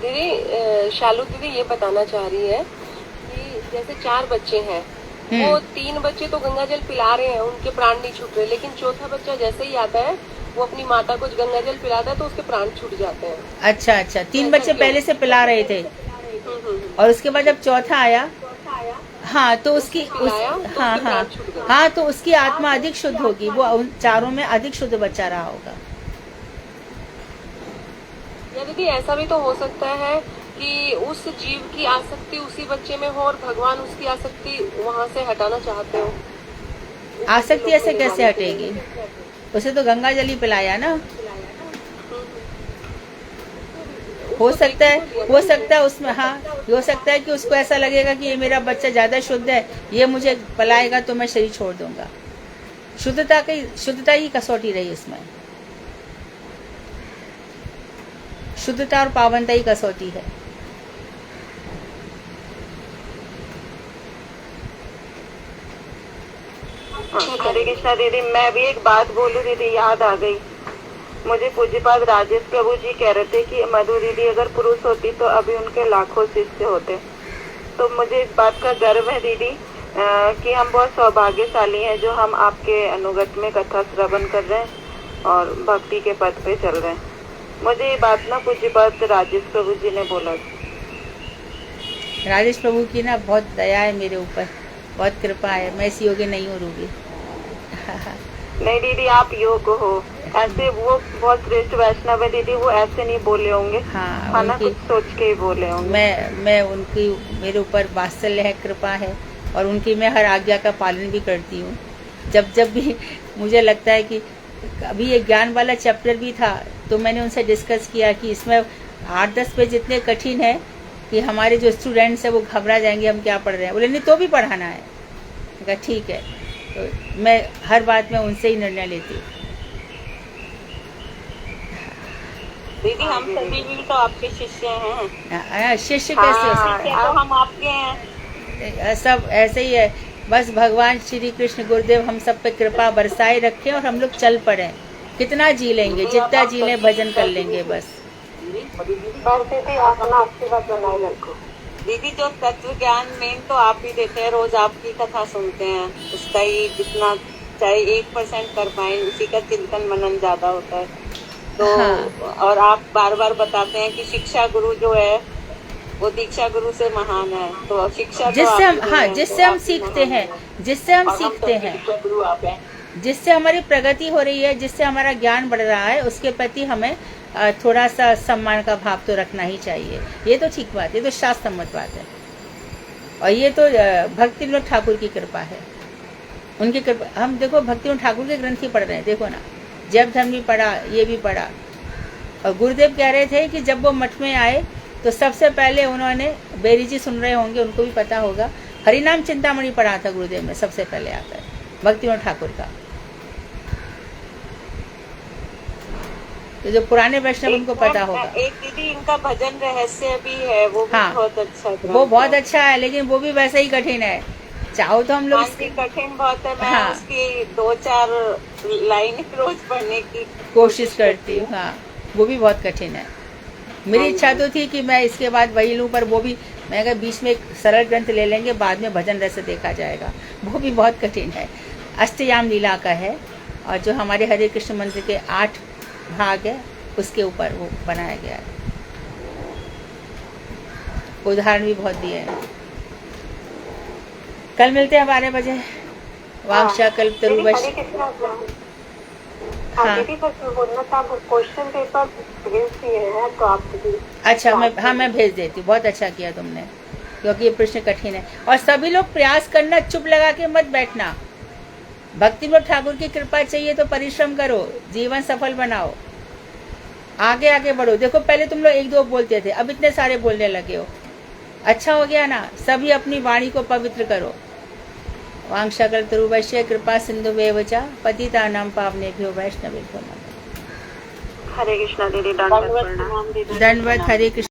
E: दीदी शालू दीदी ये बताना चाह रही है कि जैसे 4 बच्चे हैं, वो 3 बच्चे तो गंगा जल पिला रहे हैं, उनके प्राण नहीं छूट रहे, लेकिन चौथा बच्चा जैसे ही आता है वो अपनी माता को गंगा जल पिलाता है तो उसके प्राण छूट जाते हैं।
A: अच्छा 3 बच्चे पहले से पिला रहे थे और उसके बाद जब चौथा आया, हाँ तो उसकी हाँ तो उसकी आत्मा अधिक शुद्ध होगी, वो उन चारों में अधिक शुद्ध बच्चा रहा होगा।
E: या दीदी ऐसा भी तो हो सकता है कि उस जीव की आसक्ति उसी बच्चे में हो और भगवान उसकी आसक्ति वहाँ से हटाना चाहते हो।
A: आसक्ति ऐसे कैसे हटेगी? उसे तो गंगा जल ही पिलाया ना। हो सकता है उसमें, हाँ हो सकता है कि उसको ऐसा लगेगा कि ये मेरा बच्चा ज्यादा शुद्ध है, ये मुझे पलाएगा तो मैं शरीर छोड़ दूंगा। शुद्धता ही कसौटी रही इसमें, शुद्धता और पावनता ही कसौटी है।
B: हरे कृष्णा दीदी, मैं भी एक बात बोलूं दीदी, याद आ गई मुझे। पूज्यपाद राजेश प्रभु जी कह रहे थे कि मधु दीदी अगर पुरुष होती तो अभी उनके लाखों शिष्य होते। तो मुझे इस बात का गर्व है दीदी कि हम बहुत सौभाग्यशाली हैं जो हम आपके अनुगत में कथा श्रवण कर रहे हैं और भक्ति के पथ पे चल रहे हैं। मुझे ये बात ना पूज्यपाद राजेश प्रभु जी ने बोला।
A: राजेश प्रभु की ना बहुत दया है मेरे ऊपर, बहुत कृपा है। मैं इस योग्य नहीं हूँ रूबी।
B: नहीं दीदी, आप योग्य हो। ऐसे वो बहुत श्रेष्ठ वैष्णव है दीदी, वो ऐसे नहीं बोले होंगे।
A: हाँ
B: ना कुछ सोच के ही बोले होंगे।
A: मैं उनकी, मेरे ऊपर वात्सल्य है, कृपा है, और उनकी मैं हर आज्ञा का पालन भी करती हूँ। जब भी मुझे लगता है कि अभी ये ज्ञान वाला चैप्टर भी था तो मैंने उनसे डिस्कस किया कि इसमें 8-10 पेज इतने कठिन है कि हमारे जो स्टूडेंट्स हैं वो घबरा जाएंगे हम क्या पढ़ रहे हैं। बोले नहीं तो भी पढ़ाना है। मैं कहा ठीक है। तो मैं हर बात में उनसे ही निर्णय लेती हूँ।
B: दीदी हम सभी भी तो आपके शिष्य हैं।
A: शिष्य कैसे हो सकते
B: तो हम आपके हैं।
A: हैं? सब ऐसे ही है। बस भगवान श्री कृष्ण गुरुदेव हम सब पे कृपा बरसाए रखें और हम लोग चल पड़े। कितना जी लेंगे, जितना जी लें भजन कर लेंगे बस।
B: दीदी जो तत्व ज्ञान मेन तो आप ही देते हैं, रोज आपकी कथा सुनते हैं, उसका ही जितना चाहे 1% कर पाए उसी का चिंतन मनन ज्यादा होता है। तो
A: हाँ।
B: और आप बार बार बताते हैं कि शिक्षा गुरु जो है वो दीक्षा गुरु से महान है। तो शिक्षा
A: जिससे हम, हाँ,
B: तो
A: जिससे हम सीखते हैं, जिससे हम सीखते हैं, जिससे हमारी प्रगति हो रही है, जिससे हमारा ज्ञान बढ़ रहा है, उसके प्रति हमें थोड़ा सा सम्मान का भाव तो रखना ही चाहिए। ये तो ठीक बात है, ये तो शास्त्र सम्मत बात है। और ये तो भक्ति विनोद ठाकुर की कृपा है, उनकी कृपा। हम देखो भक्ति विनोद ठाकुर के ग्रंथ ही पढ़ रहे हैं, देखो ना, जैव धर्म भी पढ़ा, ये भी पढ़ा। और गुरुदेव कह रहे थे कि जब वो मठ में आए तो सबसे पहले उन्होंने, बेरी जी सुन रहे होंगे, उनको भी पता होगा, हरिनाम चिंतामणि पढ़ा था गुरुदेव ने सबसे पहले आकर, भक्ति विनोद ठाकुर का। तो जो पुराने वैष्णव उनको पता होगा।
B: एक दीदी इनका भजन रहस्य भी है, वो भी
A: हाँ,
B: बहुत अच्छा है।
A: वो बहुत अच्छा है, लेकिन वो भी वैसे ही कठिन है। चाहो तो हम लोग
B: कठिन बहुत है। मैं
A: हाँ,
B: उसकी 2-4 लाइन रोज पढ़ने की
A: कोशिश करती हूँ। हाँ, वो भी बहुत कठिन है। मेरी इच्छा तो थी कि मैं इसके बाद वही लूँ, पर वो भी मैं अगर बीच में एक सरल ग्रंथ ले लेंगे, बाद में भजन रस देखा जाएगा, वो भी बहुत कठिन है। अष्टयाम लीला का है, और जो हमारे हरे कृष्ण मंत्र के 8 भाग है उसके ऊपर वो बनाया गया है। उदाहरण भी बहुत दिए हैं। कल मिलते हैं 12 बजे। वांशा कल्प तरुवश। हाँ,
D: दीदी बस बोलना था, क्वेश्चन पेपर भेज दिए हैं तो आप
A: अच्छा, मैं भेज देती हूँ। बहुत अच्छा किया तुमने, क्योंकि ये प्रश्न कठिन है। और सभी लोग प्रयास करना, चुप लगा के मत बैठना। भक्ति विनोद ठाकुर की कृपा चाहिए तो परिश्रम करो, जीवन सफल बनाओ, आगे आगे बढ़ो। देखो पहले तुम लोग 1-2 बोलते थे, अब इतने सारे बोलने लगे हो। अच्छा हो गया ना। सभी अपनी वाणी को पवित्र करो। वांशकल तरुवश्य कृपा सिंधु वेवचा पतितानां पावनेभ्यो वैष्णवेभ्यो नमः।
B: हरे कृष्णा दीदी, दंडवत प्रणाम दीदी।
A: दंडवत। हरे कृष्ण।